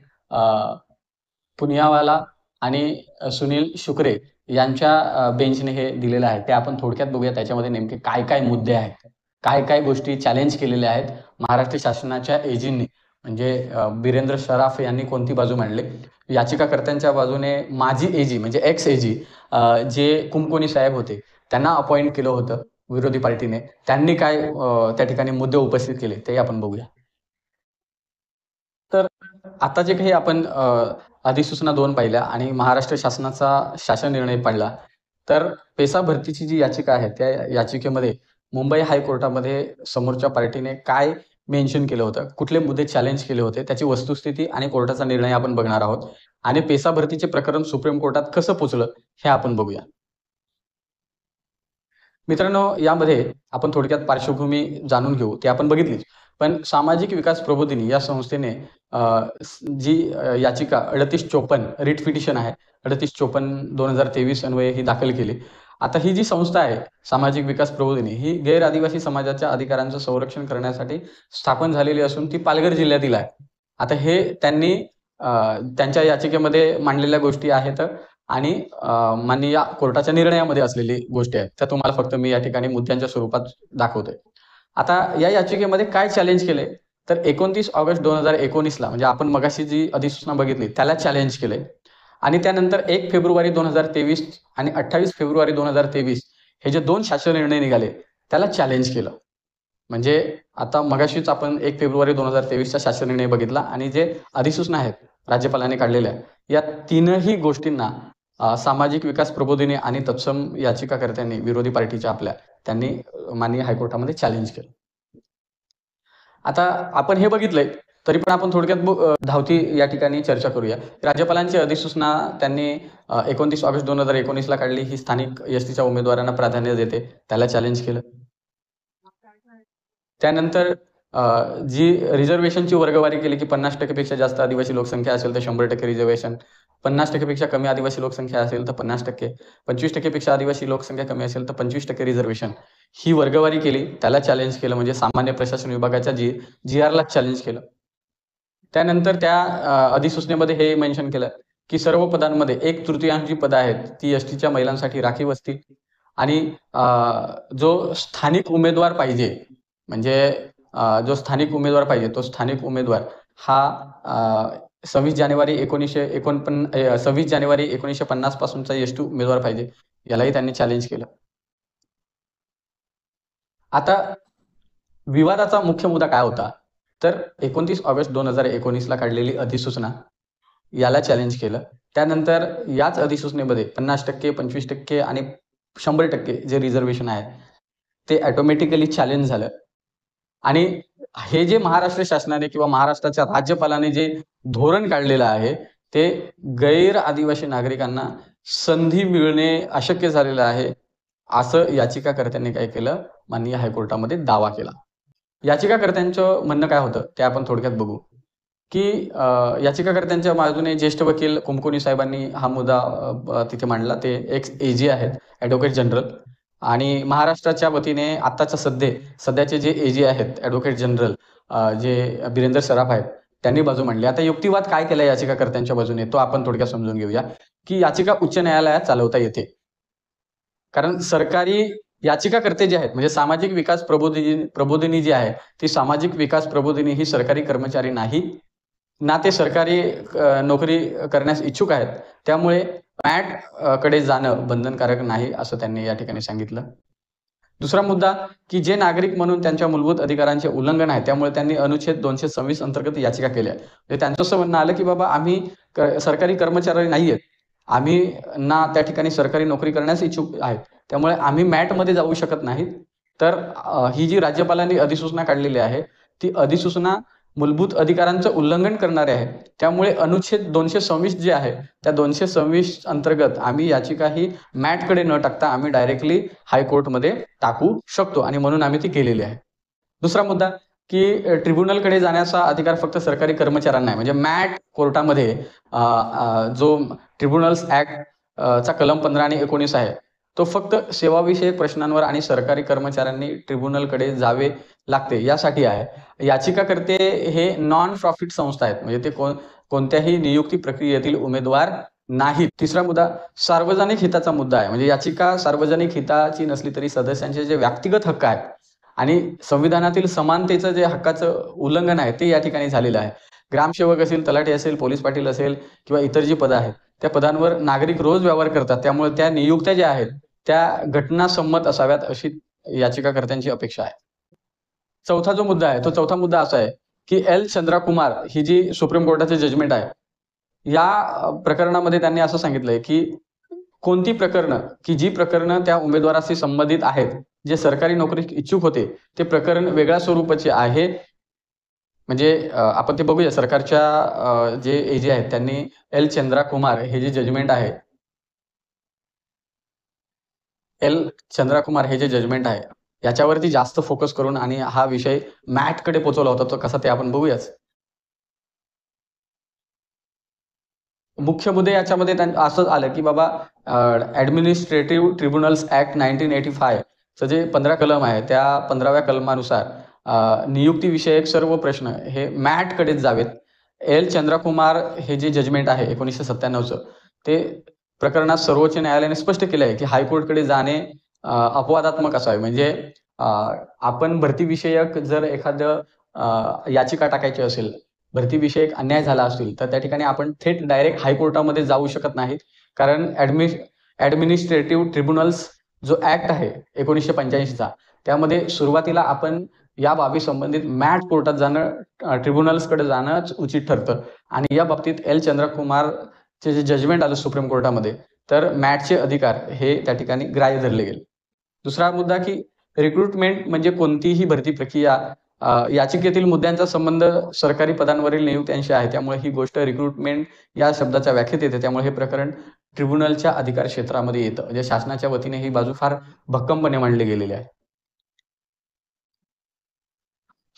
पुनियावाला आणि सुनील शुक्रे यांच्या बेंचने हे दिलेलं आहे. ते आपण थोडक्यात बघूया. त्याच्यामध्ये नेमके काय काय मुद्दे आहेत, काय काय गोष्टी चॅलेंज केलेल्या आहेत महाराष्ट्र शासनाच्या एजींनी. म्हणजे बिरेंद्र शराफ यांनी कोणती बाजू मांडली. याचिकाकर्त्यांच्या बाजूने माजी एजी म्हणजे एक्स एजी जे कुमकोणी साहेब होते त्यांना अपॉइंट केलं होतं विरोधी पार्टीने. त्यांनी काय त्या ठिकाणी मुद्दे उपस्थित केले ते आपण बघूया. तर आता जे काही आपण अधिसूचना 2 पाहिल्या आणि महाराष्ट्र शासनाचा शासन निर्णय पाडला, तर पेसा भरतीची जी याचिका आहे त्या याचिकेमध्ये मुंबई हायकोर्टामध्ये समोरच्या पार्टीने काय मेन्शन केलं होतं, कुठले मुद्दे चॅलेंज केले होते, त्याची वस्तुस्थिती आणि कोर्टाचा निर्णय आपण बघणार आहोत आणि पेसा भरतीचे प्रकरण सुप्रीम कोर्टात कसं पोचलं हे आपण बघूया. मित्रांनो, यामध्ये आपण थोडक्यात पार्श्वभूमी जाणून घेऊ, ते आपण बघितलीच. पण सामाजिक विकास प्रबोधिनी या संस्थेने जी याचिका 3854 रिट पिटिशन आहे, 3854/2023 अन्वये ही दाखल केली. आता ही जी संस्था आहे सामाजिक विकास प्रबोधिनी, ही गैर आदिवासी समाजाच्या अधिकारांचं संरक्षण करण्यासाठी स्थापन झालेली असून ती पालघर जिल्ह्यातील आहे. आता हे त्यांनी त्यांच्या याचिकेमध्ये मांडलेल्या गोष्टी आहेत आणि माननीय कोर्टाच्या निर्णयामध्ये असलेली गोष्टी आहेत. त्या तुम्हाला फक्त मी या ठिकाणी मुद्द्यांच्या स्वरूपात दाखवतोय. आता या याचिकेमध्ये काय चॅलेंज केले, तर 29 ऑगस्ट 2019ला म्हणजे आपण मगाशी जी अधिसूचना बघितली त्याला चॅलेंज केले आणि त्यानंतर 1 फेब्रुवारी 2023 आणि 28 फेब्रुवारी 2023 हे जे 2 शासन निर्णय निघाले त्याला चॅलेंज केलं. म्हणजे आता मगाशीच आपण 1 फेब्रुवारी 2023चा शासन निर्णय बघितला आणि जे अधिसूचना आहेत राज्यपालांनी काढलेल्या या तीनही गोष्टींना सामाजिक विकास प्रबोधिनी आणि तत्सम याचिकाकर्त्यांनी विरोधी पार्टीच्या आपल्या त्यांनी माननीय हायकोर्टामध्ये चॅलेंज केलं. आता आपण हे बघितलंय तरी पण आपण थोडक्यात धावती या ठिकाणी चर्चा करूया. राज्यपालांची अधिसूचना त्यांनी 29 ऑगस्ट 2019ला काढली. ही स्थानिक एसटीच्या उमेदवारांना प्राधान्य देते, त्याला चॅलेंज केलं. त्यानंतर जी रिझर्वेशनची वर्गवारी केली की 50% पेक्षा जास्त आदिवासी लोकसंख्या असेल तर 100% रिझर्वेशन, 50% पेक्षा कमी आदिवासी लोकसंख्या असेल तर 50%, 25% पेक्षा आदिवासी लोकसंख्या कमी असेल तर 25% रिझर्वेशन, ही वर्गवारी केली, त्याला चॅलेंज केलं. म्हणजे सामान्य प्रशासन विभागाच्या GR ला चॅलेंज केलं. त्यानंतर त्या अधिसूचनेमध्ये हे मेन्शन केलं की सर्व पदांमध्ये 1/3 जी पदं आहेत ती एसटीच्या महिलांसाठी राखीव असतील आणि जो स्थानिक उमेदवार पाहिजे, म्हणजे जो स्थानिक उमेदवार पाहिजे तो स्थानिक उमेदवार हा 26 जानेवारी 1950 पासूनचा एसटी उमेदवार पाहिजे, यालाही त्यांनी चॅलेंज केलं. आता विवादाचा मुख्य मुद्दा काय होता, तर 29 ऑगस्ट 2019ला काढलेली अधिसूचना याला चॅलेंज केलं. त्यानंतर याच अधिसूचनेमध्ये 50%, 25% आणि 100% जे रिझर्वेशन आहे ते ऑटोमॅटिकली चॅलेंज झालं. आणि हे जे महाराष्ट्र शासनाने किंवा महाराष्ट्राच्या राज्यपालाने जे धोरण काढलेलं आहे ते गैर आदिवासी नागरिकांना संधी मिळणे अशक्य झालेलं आहे, असं याचिकाकर्त्यांनी काय केलं, माननीय हायकोर्टामध्ये दावा केला. याचिकाकर्त्यांचं म्हणणं काय होतं ते आपण थोडक्यात बघू की याचिकाकर्त्यांच्या बाजूने ज्येष्ठ वकील कुमकुनी साहेबांनी हा मुद्दा तिथे मांडला. ते एक्स AG आहेत, ॲडव्होकेट जनरल, आणि महाराष्ट्राच्या वतीने आत्ताच्या सध्याचे जे AG आहेत ॲडव्होकेट जनरल जे बिरेंदर सराफ आहेत, त्यांनी बाजू मांडली. आता युक्तिवाद काय केला याचिकाकर्त्यांच्या बाजूने तो आपण थोडक्यात समजून घेऊया की याचिका उच्च न्यायालयात चालवता येते. कारण सरकारी याचिकाकर्ते जे आहेत म्हणजे सामाजिक विकास प्रबोधिनी जी आहे ती सामाजिक विकास प्रबोधिनी ही सरकारी कर्मचारी नाही ना, ते सरकारी नोकरी करण्यास इच्छुक आहेत. त्यामुळे मॅट कडे जाणं बंधनकारक नाही असं त्यांनी या ठिकाणी सांगितलं. दुसरा मुद्दा की जे नागरिक म्हणून त्यांच्या मूलभूत अधिकारांचे उल्लंघन आहे त्यामुळे त्यांनी अनुच्छेद 226 अंतर्गत याचिका केल्या. म्हणजे त्यांचं असं म्हणणं आलं की बाबा आम्ही सरकारी कर्मचारी नाही आहेत, आम्ही ना त्या ठिकाणी सरकारी नोकरी करण्यास इच्छुक आहेत, त्यामुळे आम्ही मॅटमध्ये जाऊ शकत नाही. तर ही जी राज्यपालांनी अधिसूचना काढलेली आहे ती अधिसूचना मूलभूत अधिकारांचं उल्लंघन करणारे आहे. त्यामुळे अनुच्छेद 226 जे आहे त्या 226 अंतर्गत आम्ही याचिका ही मॅटकडे न टाकता आम्ही डायरेक्टली हायकोर्टमध्ये टाकू शकतो आणि म्हणून आम्ही ती केलेली आहे. दुसरा मुद्दा की ट्रिब्युनलकडे जाण्याचा अधिकार फक्त सरकारी कर्मचाऱ्यांना आहे. म्हणजे मॅट कोर्टामध्ये जो ट्रिब्युनल्स ॲक्ट चा कलम 15 आणि 19 आहे तो फक्त सेवाविषयक प्रश्नांवर आणि सरकारी कर्मचाऱ्यांनी ट्रिब्युनलकडे जावे लागते यासाठी आहे. याचिकाकर्ते हे नॉन प्रॉफिट संस्था आहेत, म्हणजे ते कोणत्याही नियुक्ती प्रक्रियेतील उमेदवार नाहीत. तिसरा मुद्दा सार्वजनिक हिताचा मुद्दा आहे. म्हणजे याचिका सार्वजनिक हिताची नसली तरी सदस्यांचे जे व्यक्तिगत हक्क आहेत आणि संविधानातील समानतेचं जे हक्काचं उल्लंघन आहे ते या ठिकाणी झालेलं आहे. ग्रामसेवक असेल, तलाठी असेल, पोलीस पाटील असेल किंवा इतर जी पदं आहेत त्या पदांवर नागरिक रोज व्यवहार करतात, त्यामुळे त्या नियुक्त्या ज्या आहेत त्या घटनासंमत असाव्यात अशी याचिकाकर्त्यांची अपेक्षा आहे. चौथा जो मुद्दा आहे तो चौथा मुद्दा असा आहे की एल चंद्रा कुमार ही जी सुप्रीम कोर्टाचे जजमेंट आहे या प्रकरणामध्ये त्यांनी असं सांगितलंय की कोणती प्रकरणं की जी प्रकरणं त्या उमेदवाराशी संबंधित आहेत, जे सरकारी नोकरी इच्छुक होते ते प्रकरण वेगळ्या स्वरूपाचे आहे. म्हणजे आपण ते बघूया. सरकारच्या जे AG आहेत त्यांनी एल चंद्रा कुमार हे जे जजमेंट आहे याच्यावरती जास्त फोकस करून आणि हा विषय मॅटकडे पोहोचवला होता. तो कसा ते आपण बघूयाच. मुख्य मुद्दे याच्यामध्ये असं आलं की बाबा ॲडमिनिस्ट्रेटिव्ह ट्रिब्युनल्स ॲक्ट 1985 चं जे 15 कलम आहे त्या 15व्या कलमानुसार नियुक्तीविषयक सर्व प्रश्न हे मॅटकडेच जावेत. एल चंद्रकुमार हे जे जजमेंट आहे 1997चं ते प्रकरणात सर्वोच्च न्यायालयाने स्पष्ट केलं आहे की हायकोर्टकडे जाणे अपवादात्मक असावे. म्हणजे आपण भरतीविषयक जर एखादं याचिका टाकायची असेल, भरतीविषयक अन्याय झाला असेल तर त्या ठिकाणी आपण थेट डायरेक्ट हायकोर्टामध्ये जाऊ शकत नाहीत. कारण ॲडमिनिस्ट्रेटिव्ह ट्रिब्युनल्स जो ॲक्ट आहे 1985चा त्यामध्ये सुरुवातीला आपण या बाबी संबंधित मॅट कोर्टात जाणं, ट्रिब्युनल्सकडे जाणंच उचित ठरतं. आणि या बाबतीत एल चंद्रकुमारचे जे जजमेंट आलं सुप्रीम कोर्टामध्ये तर मॅटचे अधिकार हे त्या ठिकाणी ग्राह्य धरले गेले. दुसरा मुद्दा की रिक्रुटमेंट म्हणजे कोणतीही भरती प्रक्रिया याचिकेतील मुद्द्यांचा संबंध सरकारी पदांवरील नियुक्त्यांशी आहे, त्यामुळे ही गोष्ट रिक्रुटमेंट या शब्दाच्या व्याख्येत येते, त्यामुळे हे प्रकरण ट्रिब्युनलच्या अधिकार क्षेत्रामध्ये येतं. म्हणजे शासनाच्या वतीने ही बाजू फार भक्कमपणे मांडली गेलेली आहे.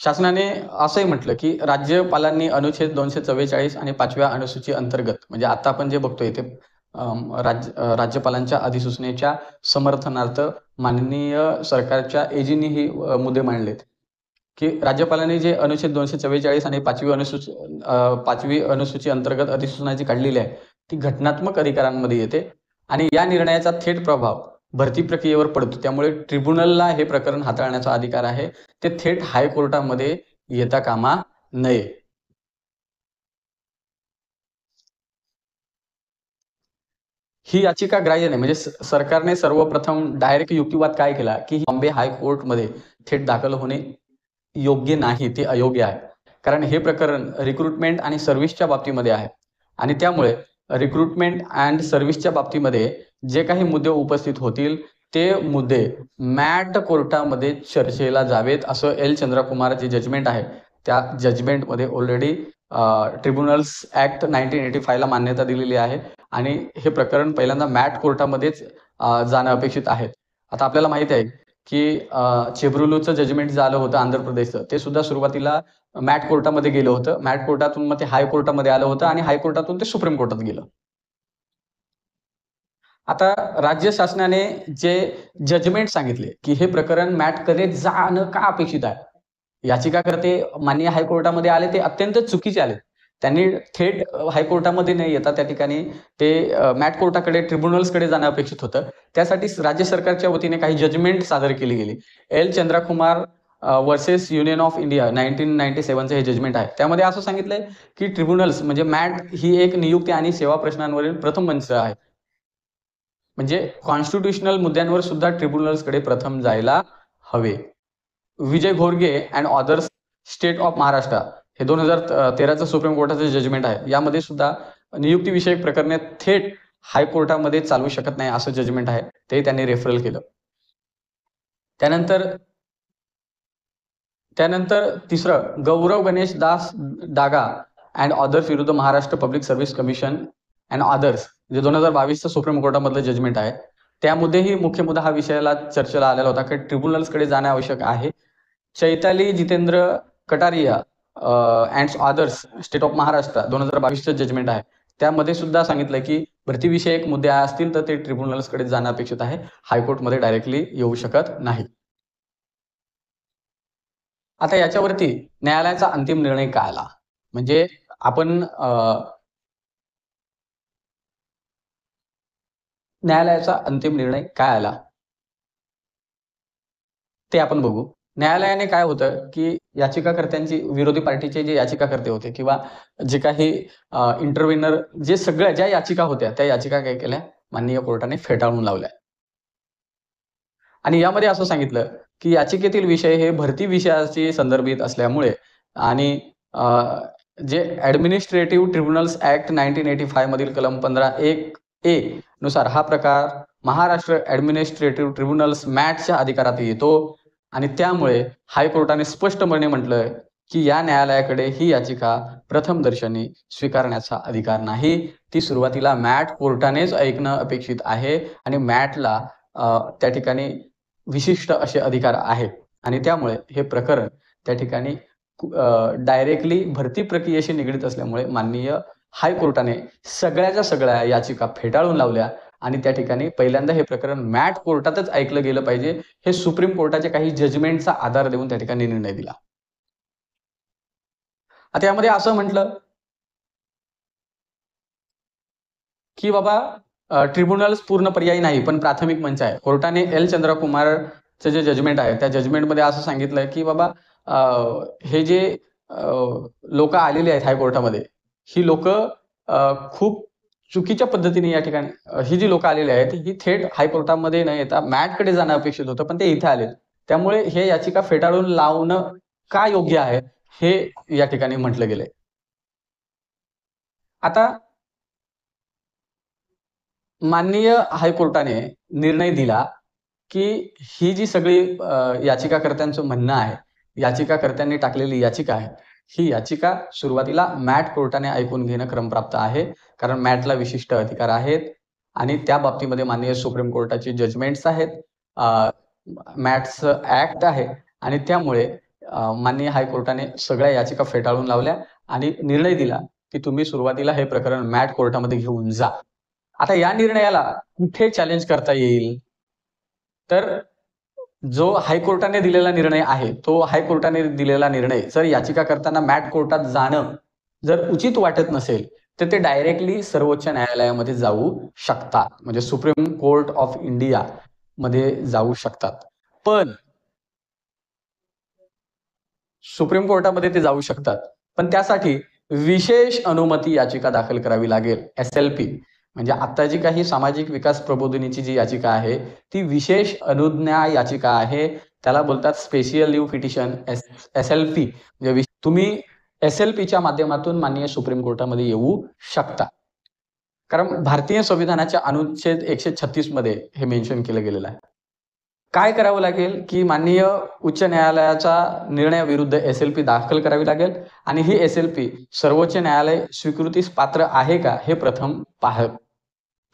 शासनाने असंही म्हटलं की राज्यपालांनी अनुच्छेद 244 आणि 5व्या अनुसूची अंतर्गत, म्हणजे आता आपण जे बघतोय ते राज्यपालांच्या अधिसूचनेच्या समर्थनार्थ माननीय सरकारच्या एजींनी ही मुद्दे मांडलेत की राज्यपालांनी जे अनुच्छेद 244 आणि 5वी अनुसूची अंतर्गत अधिसूचना जी काढलेली आहे ती घटनात्मक अधिकारांमध्ये येते आणि या निर्णयाचा थेट प्रभाव भरती प्रक्रियेवर पडतो. त्यामुळे ट्रिब्युनलला हे प्रकरण हाताळण्याचा अधिकार आहे, ते थेट हायकोर्टामध्ये येता कामा नये. ही याचिका ग्राह्य नाही, म्हणजे सरकारने सर्वप्रथम डायरेक्ट युक्तिवाद काय केला की बॉम्बे हायकोर्टमध्ये थेट दाखल होणे योग्य नाही, ते अयोग्य आहे. कारण हे प्रकरण रिक्रुटमेंट आणि सर्व्हिसच्या बाबतीमध्ये आहे आणि त्यामुळे रिक्रुटमेंट अँड सर्व्हिसच्या बाबतीमध्ये जे काही मुद्दे उपस्थित होतील ते मुद्दे मॅट कोर्टामध्ये चर्चेला जावेत, असं एल चंद्रकुमार जे जजमेंट आहे त्या जजमेंटमध्ये ऑलरेडी ट्रिब्युनल्स ॲक्ट 1985ला मान्यता दिलेली आहे आणि हे प्रकरण पहिल्यांदा मॅट कोर्टामध्येच जाणं अपेक्षित आहे. आता आपल्याला माहिती आहे की चेब्रुलूचं जजमेंट जे आलं होतं आंध्र प्रदेशचं, ते सुद्धा सुरुवातीला मॅट कोर्टामध्ये गेलं होतं. मॅट कोर्टातून मग ते हायकोर्टामध्ये आलं होतं आणि हायकोर्टातून ते सुप्रीम कोर्टात गेलं. आता राज्य शासनाने जे जजमेंट सांगितले की हे प्रकरण मॅटकडे जाणं का अपेक्षित आहे, याचिकाकर्ते माननीय हायकोर्टामध्ये आले ते अत्यंत चुकीचे आले. त्यांनी थेट हायकोर्टामध्ये नाही येता त्या ठिकाणी ते मॅट कोर्टाकडे ट्रिब्युनल्सकडे जाणं अपेक्षित होतं. त्यासाठी राज्य सरकारच्या वतीने काही जजमेंट सादर केली गेली. L Chandrakumar versus union of India 1997चं हे जजमेंट आहे. त्यामध्ये असं सांगितलंय की ट्रिब्युनल्स म्हणजे मॅट ही एक नियुक्ती आणि सेवा प्रश्नांवरील प्रथम मंच आहे. म्हणजे कॉन्स्टिट्युशनल मुद्द्यांवर सुद्धा ट्रिब्युनल्सकडे प्रथम जायला हवे. विजय घोरगे and others state of Maharashtra हे 2013चं सुप्रीम कोर्टाचं जजमेंट आहे. यामध्ये सुद्धा नियुक्तीविषयक प्रकरणे थेट हायकोर्टामध्ये चालू शकत नाही असं जजमेंट आहे, ते त्यांनी रेफरल केलं. त्यानंतर तिसरं गौरव गणेश दास डागा अँड अदर्स विरुद्ध Maharashtra public service commission and others जे 2022चं सुप्रीम कोर्टामधलं जजमेंट आहे. त्यामध्येही मुख्य मुद्दा हा विषयाला चर्चेला आलेला होता की ट्रिब्युनल्सकडे जाणे आवश्यक आहे. Chaitali Jitendra Kataria and others state of Maharashtra 2022चं जजमेंट आहे. त्यामध्ये सुद्धा सांगितलं की भरतीविषयक मुद्दे असतील तर ते ट्रिब्युनल्सकडे जाणं अपेक्षित आहे, हायकोर्टमध्ये डायरेक्टली येऊ शकत नाही. आता याच्यावरती न्यायालयाचा अंतिम निर्णय काय आला, म्हणजे आपण न्यायालयाचा अंतिम निर्णय काय आला ते आपण बघू. न्यायालयाने काय होतं की याचिकाकर्त्यांची विरोधी पार्टीचे जे याचिकाकर्ते होते किंवा जे काही इंटरव्हेनर जे सगळ्या ज्या याचिका होत्या त्या याचिका काय केल्या माननीय कोर्टाने फेटाळून लावल्या आणि यामध्ये असं सांगितलं की याचिकेतील विषय हे भरती विषयाशी संदर्भित असल्यामुळे आणि जे ॲडमिनिस्ट्रेटिव्ह ट्रिब्युनल्स ॲक्ट 1985 मधील कलम 15(1)(a) नुसार हा प्रकार महाराष्ट्र ॲडमिनिस्ट्रेटिव्ह ट्रिब्युनल्स मॅटच्या अधिकारात येतो आणि त्यामुळे हायकोर्टाने स्पष्टपणे म्हटलंय की या न्यायालयाकडे ही याचिका प्रथमदर्शनी स्वीकारण्याचा अधिकार नाही. ती सुरुवातीला मॅट कोर्टानेच ऐकणं अपेक्षित आहे आणि मॅटला त्या ठिकाणी विशिष्ट असे अधिकार आहेत आणि त्यामुळे हे प्रकरण त्या ठिकाणी डायरेक्टली भरती प्रक्रियेशी निगडीत असल्यामुळे माननीय हायकोर्टाने सगळ्याच्या सगळ्या याचिका फेटाळून लावल्या आणि त्या ठिकाणी पहिल्यांदा हे प्रकरण मॅट कोर्टातच ऐकलं गेलं पाहिजे हे सुप्रीम कोर्टाच्या काही जजमेंटचा आधार देऊन त्या ठिकाणी निर्णय दिला. आता यामध्ये असं म्हटलं की बाबा ट्रिब्युनल्स पूर्ण पर्यायी नाही पण प्राथमिक मंच आहे. कोर्टाने एल चंद्रकुमारचं जे जजमेंट आहे त्या जजमेंटमध्ये असं सांगितलंय की बाबा हे जे लोक आलेली आहेत हायकोर्टामध्ये ही लोक खूप चुकीच्या पद्धतीने या ठिकाणी ही जी लोक आलेली आहेत ही थेट हायकोर्टामध्ये न येता मॅटकडे जाणं अपेक्षित होतं पण ते इथे आले. त्यामुळे हे याचिका फेटाळून लावणं का योग्य आहे हे या ठिकाणी म्हटलं गेलंय. आता माननीय हायकोर्टाने निर्णय दिला की ही जी सगळी याचिकाकर्त्यांचं म्हणणं आहे याचिकाकर्त्यांनी टाकलेली याचिका आहे, ही याचिका सुरुवातीला मॅट कोर्टाने ऐकून घेणं क्रमप्राप्त आहे, कारण मॅटला विशिष्ट अधिकार आहेत आणि त्या बाबतीमध्ये माननीय सुप्रीम कोर्टाची जजमेंट्स आहेत, मॅट्सचं ऍक्ट आहे आणि त्यामुळे माननीय हायकोर्टाने सगळ्या याचिका फेटाळून लावल्या आणि निर्णय दिला की तुम्ही सुरुवातीला हे प्रकरण मॅट कोर्टामध्ये घेऊन जा. आता या निर्णयाला कुठे चॅलेंज करता येईल, तर जो हायकोर्टाने दिलेला निर्णय आहे, तो हायकोर्टाने दिलेला निर्णय जर याचिकाकर्त्यांना मॅट कोर्टात जाणं जर उचित वाटत नसेल, तर ते डायरेक्टली सर्वोच्च न्यायालयामध्ये जाऊ शकतात, म्हणजे सुप्रीम कोर्ट ऑफ इंडिया मध्ये जाऊ शकतात. पण सुप्रीम कोर्टामध्ये ते जाऊ शकतात, पण त्यासाठी विशेष अनुमती याचिका दाखल करावी लागेल, SLP. म्हणजे आता जी काही सामाजिक विकास प्रबोधिनीची जी याचिका आहे ती विशेष अनुज्ञा याचिका आहे, त्याला बोलतात स्पेशल लीव्ह पिटिशन, SLP. म्हणजे तुम्ही SLPच्या माध्यमातून माननीय सुप्रीम कोर्टामध्ये येऊ शकता, कारण भारतीय संविधानाच्या अनुच्छेद 136 मध्ये हे मेन्शन केलं गेलेलं आहे. काय करावं लागेल की माननीय उच्च न्यायालयाचा निर्णयाविरुद्ध SLP दाखल करावी लागेल आणि ही SLP सर्वोच्च न्यायालय स्वीकृतीस पात्र आहे का हे प्रथम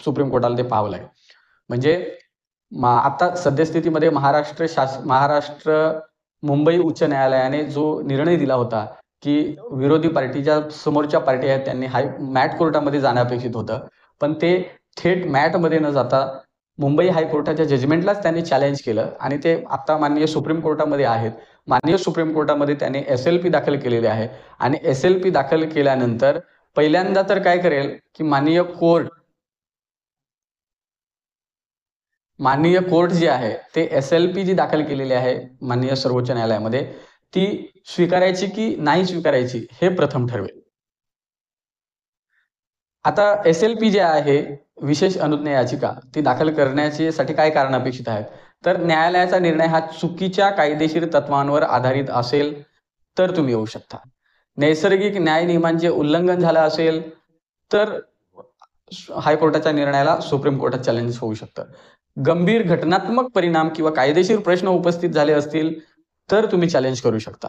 सुप्रीम कोर्टाला ते पाहावं लागेल. म्हणजे आता सद्यस्थितीमध्ये महाराष्ट्र मुंबई उच्च न्यायालयाने जो निर्णय दिला होता की विरोधी पार्टीच्या समोरच्या पार्टी आहेत त्यांनी मॅट कोर्टामध्ये जाणं अपेक्षित होतं, पण ते थेट मॅटमध्ये न जाता मुंबई हायकोर्टाच्या जजमेंटलाच त्यांनी चॅलेंज केलं आणि ते आता माननीय सुप्रीम कोर्टामध्ये आहेत. माननीय सुप्रीम कोर्टामध्ये त्यांनी SLP दाखल केलेले आहे आणि SLP दाखल केल्यानंतर पहिल्यांदा तर काय करेल की माननीय कोर्ट जे आहे ते SLP जी दाखल केलेली आहे माननीय सर्वोच्च न्यायालयामध्ये ती स्वीकारायची की नाही स्वीकारायची हे प्रथम ठरवेल. आता SLP जे आहे विशेष अनुज्ञा याचिका ती दाखल करण्यासाठी काय कारण अपेक्षित आहेत, तर न्यायालयाचा निर्णय हा चुकीच्या कायदेशीर तत्वांवर आधारित असेल तर तुम्ही येऊ शकता. नैसर्गिक न्याय नियमांचे उल्लंघन झालं असेल तर हायकोर्टाच्या निर्णयाला सुप्रीम कोर्टात चॅलेंज होऊ शकतं. गंभीर घटनात्मक परिणाम किंवा कायदेशीर प्रश्न उपस्थित झाले असतील तर तुम्ही चॅलेंज करू शकता.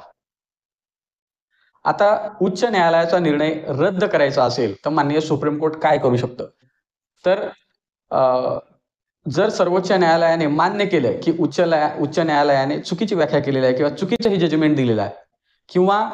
आता उच्च न्यायालयाचा निर्णय रद्द करायचा असेल तर माननीय सुप्रीम कोर्ट काय करू शकतं, तर जर सर्वोच्च न्यायालयाने मान्य केलं की उच्च न्यायालयाने चुकीची व्याख्या केलेली आहे किंवा चुकीचं हे जजमेंट दिलेलं आहे किंवा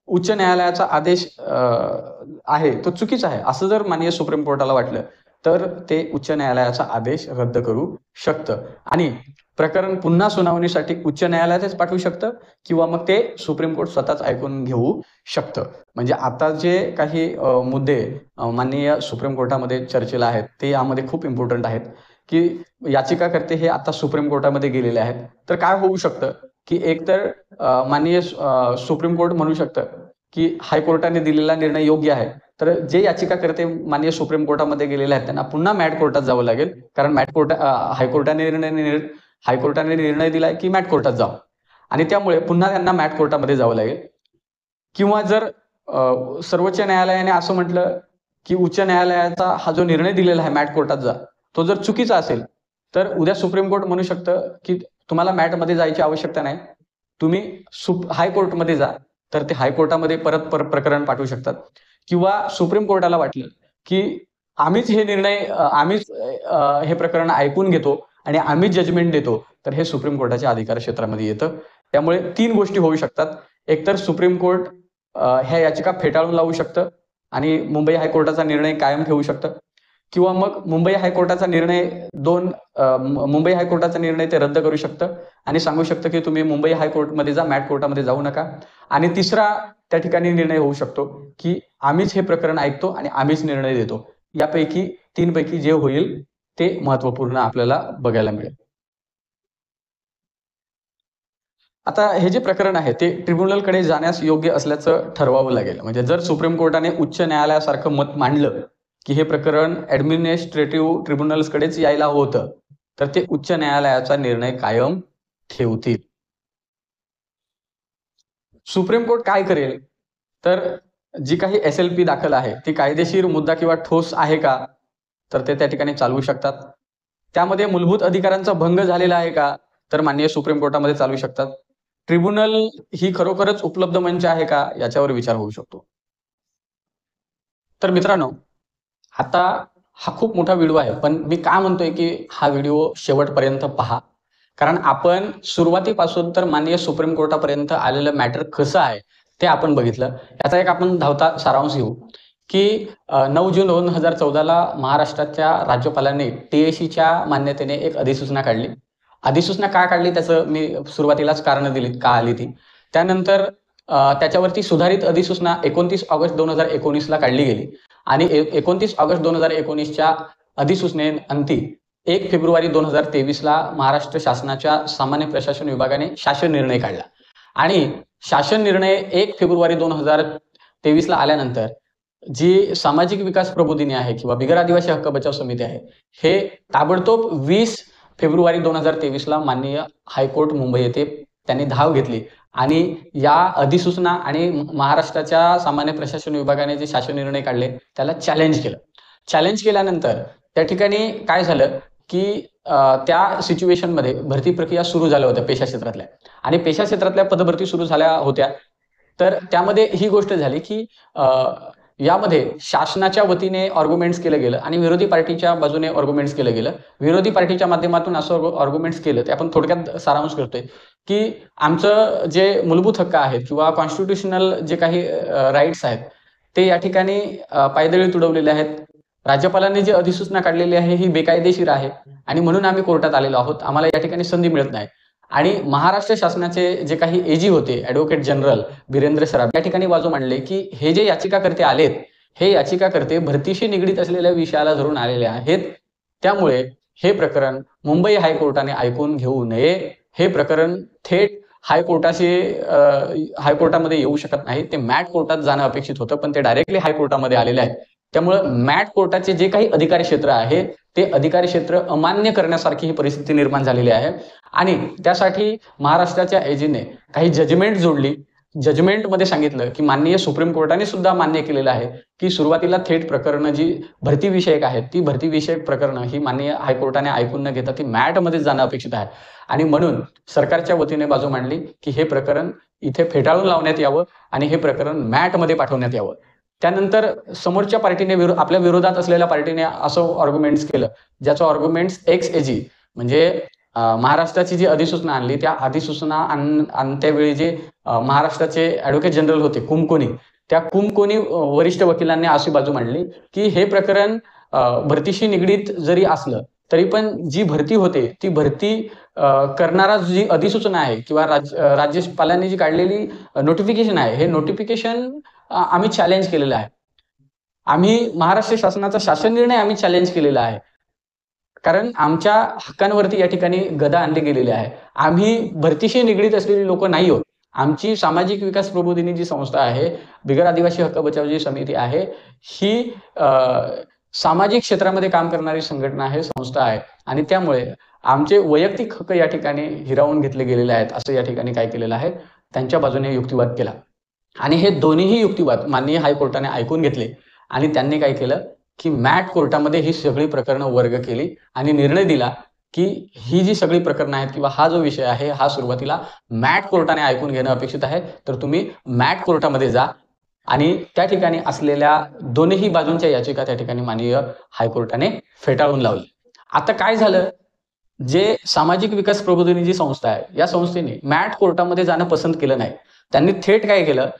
उच्च न्यायालयाचा आदेश आहे तो चुकीचा आहे असं जर माननीय सुप्रीम कोर्टाला वाटलं तर ते उच्च न्यायालयाचा आदेश रद्द करू शकतं आणि प्रकरण पुन्हा सुनावणीसाठी उच्च न्यायालयातच पाठवू शकतं किंवा मग ते सुप्रीम कोर्ट स्वतःच ऐकून घेऊ शकतं. म्हणजे आता जे काही मुद्दे माननीय सुप्रीम कोर्टामध्ये चर्चेला आहेत ते यामध्ये खूप इम्पॉर्टंट आहेत की याचिकाकर्ते हे आता सुप्रीम कोर्टामध्ये गेलेले आहेत, तर काय होऊ शकतं की एकतर माननीय सुप्रीम कोर्ट म्हणू शकतं की हायकोर्टाने दिलेला निर्णय योग्य आहे, तर जे याचिकाकर्ते माननीय सुप्रीम कोर्टामध्ये गेलेले आहेत त्यांना पुन्हा मॅट कोर्टात जावं लागेल, कारण हायकोर्टाने निर्णय दिलाय की मॅट कोर्टात जावं आणि त्यामुळे पुन्हा त्यांना मॅट कोर्टामध्ये जावं लागेल. किंवा जर सर्वोच्च न्यायालयाने असं म्हटलं की उच्च न्यायालयाचा हा जो निर्णय दिलेला आहे मॅट कोर्टात जा तो जर चुकीचा असेल तर उद्या सुप्रीम कोर्ट म्हणू शकतं की तुम्हाला मॅटमध्ये जायची आवश्यकता नाही, तुम्ही हायकोर्टमध्ये जा, तर ते हायकोर्टामध्ये परत प्रकरण पाठवू शकतात. किंवा सुप्रीम कोर्टाला वाटलं की आम्हीच हे प्रकरण ऐकून घेतो आणि आम्हीच जजमेंट देतो, तर हे सुप्रीम कोर्टाच्या अधिकार क्षेत्रामध्ये येतं. त्यामुळे 3 गोष्टी होऊ शकतात. एकतर सुप्रीम कोर्ट ह्या याचिका फेटाळून लावू शकतं आणि मुंबई हायकोर्टाचा निर्णय कायम ठेवू शकतं किंवा मग मुंबई हायकोर्टाचा निर्णय ते रद्द करू शकतं आणि सांगू शकतं की तुम्ही मुंबई हायकोर्टमध्ये जा, मॅट कोर्टामध्ये जाऊ नका. आणि तिसरा त्या ठिकाणी निर्णय होऊ शकतो की आम्हीच हे प्रकरण ऐकतो आणि आम्हीच निर्णय देतो. यापैकी 3 पैकी जे होईल ते महत्वपूर्ण आपल्याला बघायला मिळेल. आता हे जे प्रकरण आहे ते ट्रिब्युनलकडे जाण्यास योग्य असल्याचं ठरवावं लागेल. म्हणजे जर सुप्रीम कोर्टाने उच्च न्यायालयासारखं मत मांडलं की हे प्रकरण ऍडमिनिस्ट्रेटिव्ह ट्रिब्युनल्सकडेच यायला होतं, तर ते उच्च न्यायालयाचा निर्णय कायम ठेवतील. सुप्रीम कोर्ट काय करेल, तर जी काही SLP दाखल आहे ती कायदेशीर मुद्दा किंवा ठोस आहे का, तर ते त्या ठिकाणी चालवू शकतात. त्यामध्ये मूलभूत अधिकारांचा भंग झालेला आहे का, तर माननीय सुप्रीम कोर्टामध्ये चालवू शकतात. ट्रिब्युनल ही खरोखरच उपलब्ध मंच आहे का, याच्यावर विचार होऊ शकतो. तर मित्रांनो, आता हा खूप मोठा व्हिडिओ आहे, पण मी का म्हणतोय की हा व्हिडिओ शेवटपर्यंत पहा. कारण आपण सुरुवातीपासून तर माननीय सुप्रीम कोर्टापर्यंत आलेलं मॅटर कसं आहे ते आपण बघितलं. याचा एक आपण धावता सारांश घेऊ की 9 जून 2014ला महाराष्ट्राच्या राज्यपालांनी टीएसीच्या मान्यतेने एक अधिसूचना काढली. अधिसूचना का काढली त्याचं मी सुरुवातीलाच कारणं दिलीत का आली ती. त्यानंतर त्याच्यावरती सुधारित अधिसूचना 29 ऑगस्ट 2019ला काढली गेली आणि 29 ऑगस्ट 2019च्या अधिसूचनेअंती 1 फेब्रुवारी 2023ला महाराष्ट्र शासनाच्या सामान्य प्रशासन विभागाने शासन निर्णय काढला आणि शासन निर्णय 1 फेब्रुवारी 2023ला आल्यानंतर जी सामाजिक विकास प्रबोधिनी आहे किंवा बिगर आदिवासी हक्क बचाव समिती आहे, हे ताबडतोब 20 फेब्रुवारी 2023ला माननीय हायकोर्ट मुंबई येथे त्यांनी धाव घेतली आणि या अधिसूचना आणि महाराष्ट्राच्या सामान्य प्रशासन विभागाने जे शासन निर्णय काढले त्याला चॅलेंज केलं. चॅलेंज केल्यानंतर त्या ठिकाणी काय झालं की त्या सिच्युएशनमध्ये भरती प्रक्रिया सुरू झाल्या होत्या पेशा क्षेत्रातल्या आणि पेशा क्षेत्रातल्या पदभरती सुरू झाल्या होत्या. तर त्यामध्ये ही गोष्ट झाली की यामध्ये शासनाच्या वतीने आर्ग्युमेंट्स केलं गेलं आणि विरोधी पार्टीच्या बाजूने आर्ग्युमेंट्स केलं गेलं. विरोधी पार्टीच्या माध्यमातून असं आर्ग्युमेंट्स केलं ते आपण थोडक्यात सारांश करतोय की आमचं जे मूलभूत हक्क आहेत किंवा कॉन्स्टिट्युशनल जे काही राईट्स आहेत ते या ठिकाणी पायदळी तुडवलेले आहेत. राज्यपालांनी जी अधिसूचना काढलेली आहे ही बेकायदेशीर आहे आणि म्हणून आम्ही कोर्टात आलेलो आहोत. आम्हाला या ठिकाणी संधी मिळत नाही. आणि महाराष्ट्र शासनाचे जे काही एजी होते ॲडव्होकेट जनरल बिरेंद्र सराफ या ठिकाणी बाजू मांडले की हे जे याचिकाकर्ते आलेत हे याचिकाकर्ते भरतीशी निगडीत असलेल्या विषयाला धरून आलेले आहेत. त्यामुळे हे प्रकरण मुंबई हायकोर्टाने ऐकून घेऊ नये. हे प्रकरण थेट हायकोर्टामध्ये येऊ शकत नाही. ते मॅट कोर्टात जाणं अपेक्षित होतं, पण ते डायरेक्टली हायकोर्टामध्ये आलेले आहे. त्यामुळे मॅट कोर्टाचे जे काही अधिकारी क्षेत्र आहे ते अधिकारी क्षेत्र अमान्य करण्यासारखी ही परिस्थिती निर्माण झालेली आहे आणि त्यासाठी महाराष्ट्राच्या एजीने काही जजमेंट जोडली. जजमेंटमध्ये सांगितलं की माननीय सुप्रीम कोर्टाने सुद्धा मान्य केलेलं आहे की सुरुवातीला थेट प्रकरणं जी भरती विषयक आहेत ती भरती विषयक प्रकरणं ही माननीय हायकोर्टाने ऐकून न घेता ती मॅटमध्ये जाणं अपेक्षित आहे आणि म्हणून सरकारच्या वतीने बाजू मांडली की हे प्रकरण इथे फेटाळून लावण्यात यावं आणि हे प्रकरण मॅटमध्ये पाठवण्यात यावं. त्यानंतर समोरच्या पार्टीने आपल्या विरोधात असलेल्या पार्टीने असं आर्ग्युमेंट्स केलं ज्याचं आर्ग्युमेंट्स एक्स एजी म्हणजे महाराष्ट्राची जी अधिसूचना आणली त्या अधिसूचना त्यावेळी जे महाराष्ट्राचे ॲडव्होकेट जनरल होते कुमकोनी, त्या कुमकोनी वरिष्ठ वकिलांनी अशी बाजू मांडली की हे प्रकरण भरतीशी निगडीत जरी असलं तरी पण जी भरती होते ती भरती करणारा जी अधिसूचना आहे किंवा राज्यपालांनी जी काढलेली नोटिफिकेशन आहे हे नोटिफिकेशन आम्ही चॅलेंज केलेलं आहे. आम्ही महाराष्ट्र शासनाचा शासन निर्णय आम्ही चॅलेंज केलेला आहे कारण आमच्या हक्कांवरती या ठिकाणी गदा आणली गेलेली आहे. आम्ही भरतीशी निगडीत असलेली लोक नाही आहोत. आमची सामाजिक विकास प्रबोधिनी जी संस्था आहे बिगर आदिवासी हक्क बचाव जी समिती आहे ही सामाजिक क्षेत्रामध्ये काम करणारी संघटना आहे, संस्था आहे आणि त्यामुळे आमचे वैयक्तिक हक्क या ठिकाणी हिरावून घेतले गेलेले आहेत असं या ठिकाणी काय केलेलं आहे त्यांच्या बाजूने युक्तिवाद केला आणि हे दोन्हीही युक्तिवाद माननीय हायकोर्टाने ऐकून घेतले आणि त्यांनी काय केलं की मॅट कोर्टामध्ये ही सगळी प्रकरणं वर्ग केली आणि निर्णय दिला की ही जी सगळी प्रकरणं आहेत किंवा हा जो विषय आहे हा सुरुवातीला मॅट कोर्टाने ऐकून घेणं अपेक्षित आहे. तर तुम्ही मॅट कोर्टामध्ये जा आणि त्या ठिकाणी असलेल्या दोन्ही बाजूंच्या याचिका त्या ठिकाणी माननीय हायकोर्टाने फेटाळून लावली. आता काय झालं, जे सामाजिक विकास प्रबोधिनी जी संस्था आहे या संस्थेने मॅट कोर्टामध्ये जाणं पसंत केलं नाही. त्यांनी थेट काय केलं,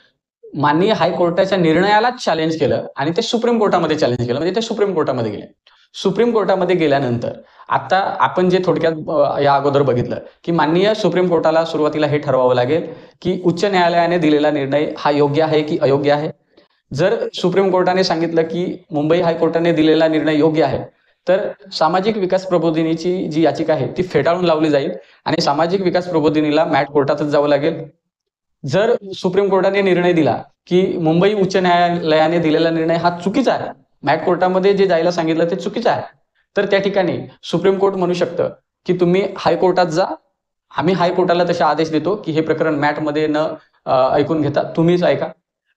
माननीय हायकोर्टाच्या निर्णयालाच चॅलेंज केलं आणि ते सुप्रीम कोर्टामध्ये चॅलेंज केलं. म्हणजे ते सुप्रीम कोर्टामध्ये गेले. सुप्रीम कोर्टामध्ये गेल्यानंतर आता आपण जे थोडक्यात या अगोदर बघितलं की माननीय सुप्रीम कोर्टाला सुरुवातीला हे ठरवावं लागेल की उच्च न्यायालयाने दिलेला निर्णय हा योग्य आहे की अयोग्य आहे. जर सुप्रीम कोर्टाने सांगितलं की मुंबई हायकोर्टाने दिलेला निर्णय योग्य आहे तर सामाजिक विकास प्रबोधिनीची जी याचिका आहे ती फेटाळून लावली जाईल आणि सामाजिक विकास प्रबोधिनीला मॅट कोर्टातच जावं लागेल. जर सुप्रीम कोर्टाने निर्णय दिला की मुंबई उच्च न्यायालयाने दिलेला निर्णय हा चुकीचा आहे, मॅट कोर्टामध्ये जे जायला सांगितलं ते चुकीचं आहे, तर त्या ठिकाणी सुप्रीम कोर्ट म्हणू शकतं की तुम्ही हायकोर्टात जा. आम्ही हायकोर्टाला तसे आदेश देतो की हे प्रकरण मॅटमध्ये न ऐकून घेता तुम्हीच ऐका.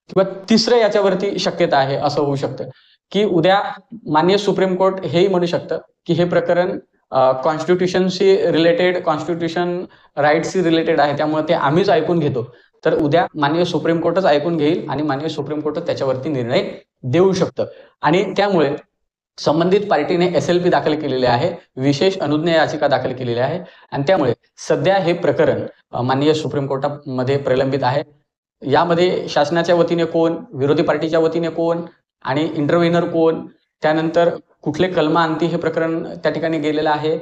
किंवा तिसरं याच्यावरती शक्यता आहे असं होऊ शकतं की उद्या माननीय सुप्रीम कोर्ट हेही म्हणू शकतं की हे प्रकरण कॉन्स्टिट्यूशनशी रिलेटेड, कॉन्स्टिट्यूशन राईट्सशी रिलेटेड आहे, त्यामुळे ते आम्हीच ऐकून घेतो, तर उद्या माननीय सुप्रीम कोर्टच ऐकून घेईल आणि माननीय सुप्रीम कोर्ट त्याच्यावरती निर्णय देऊ शकतं. आणि त्यामुळे संबंधित पार्टीने SLP दाखल केलेली आहे, विशेष अनुज्ञा याचिका दाखल केलेली आहे आणि त्यामुळे सध्या हे प्रकरण माननीय सुप्रीम कोर्टामध्ये प्रलंबित आहे. यामध्ये शासनाच्या वतीने कोण, विरोधी पार्टीच्या वतीने कोण आणि इंटरव्हेनर कोण, त्यानंतर कुठले कलमांती हे प्रकरण त्या ठिकाणी गेलेलं आहे,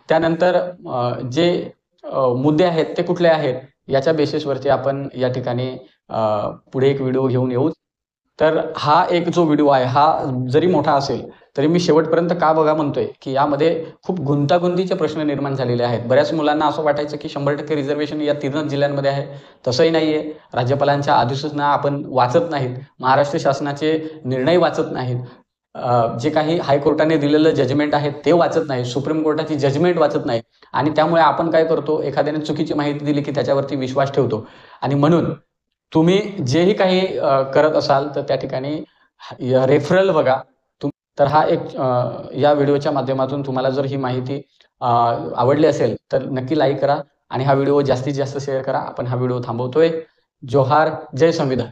त्यानंतर जे मुद्दे आहेत ते कुठले आहेत, याच्या बेसिसवरती आपण या ठिकाणी पुढे एक व्हिडिओ घेऊन येऊ. तर हा एक जो व्हिडिओ आहे हा जरी मोठा असेल तरी मी शेवटपर्यंत का बघा म्हणतोय की यामध्ये खूप गुंतागुंतीचे प्रश्न निर्माण झालेले आहेत. बऱ्याच मुलांना असं वाटायचं की 100% रिझर्वेशन या 3च जिल्ह्यांमध्ये आहे, तसंही नाहीये. राज्यपालांच्या अधिसूचना आपण वाचत नाहीत, महाराष्ट्र शासनाचे निर्णय वाचत नाहीत, जे काही हायकोर्टाने दिलेलं जजमेंट आहे ते वाचत नाही, सुप्रीम कोर्टाची जजमेंट वाचत नाही आणि त्यामुळे आपण काय करतो, एखाद्याने चुकीची माहिती दिली की त्याच्यावरती विश्वास ठेवतो. आणि म्हणून तुम्ही जेही काही करत असाल तर त्या ठिकाणी रेफरल बघा. तर हा एक या व्हिडिओच्या माध्यमातून तुम्हाला जर ही माहिती आवडली असेल तर नक्की लाईक करा आणि हा व्हिडिओ जास्तीत जास्त शेअर करा. आपण हा व्हिडिओ थांबवतोय. जोहार, जय संविधान.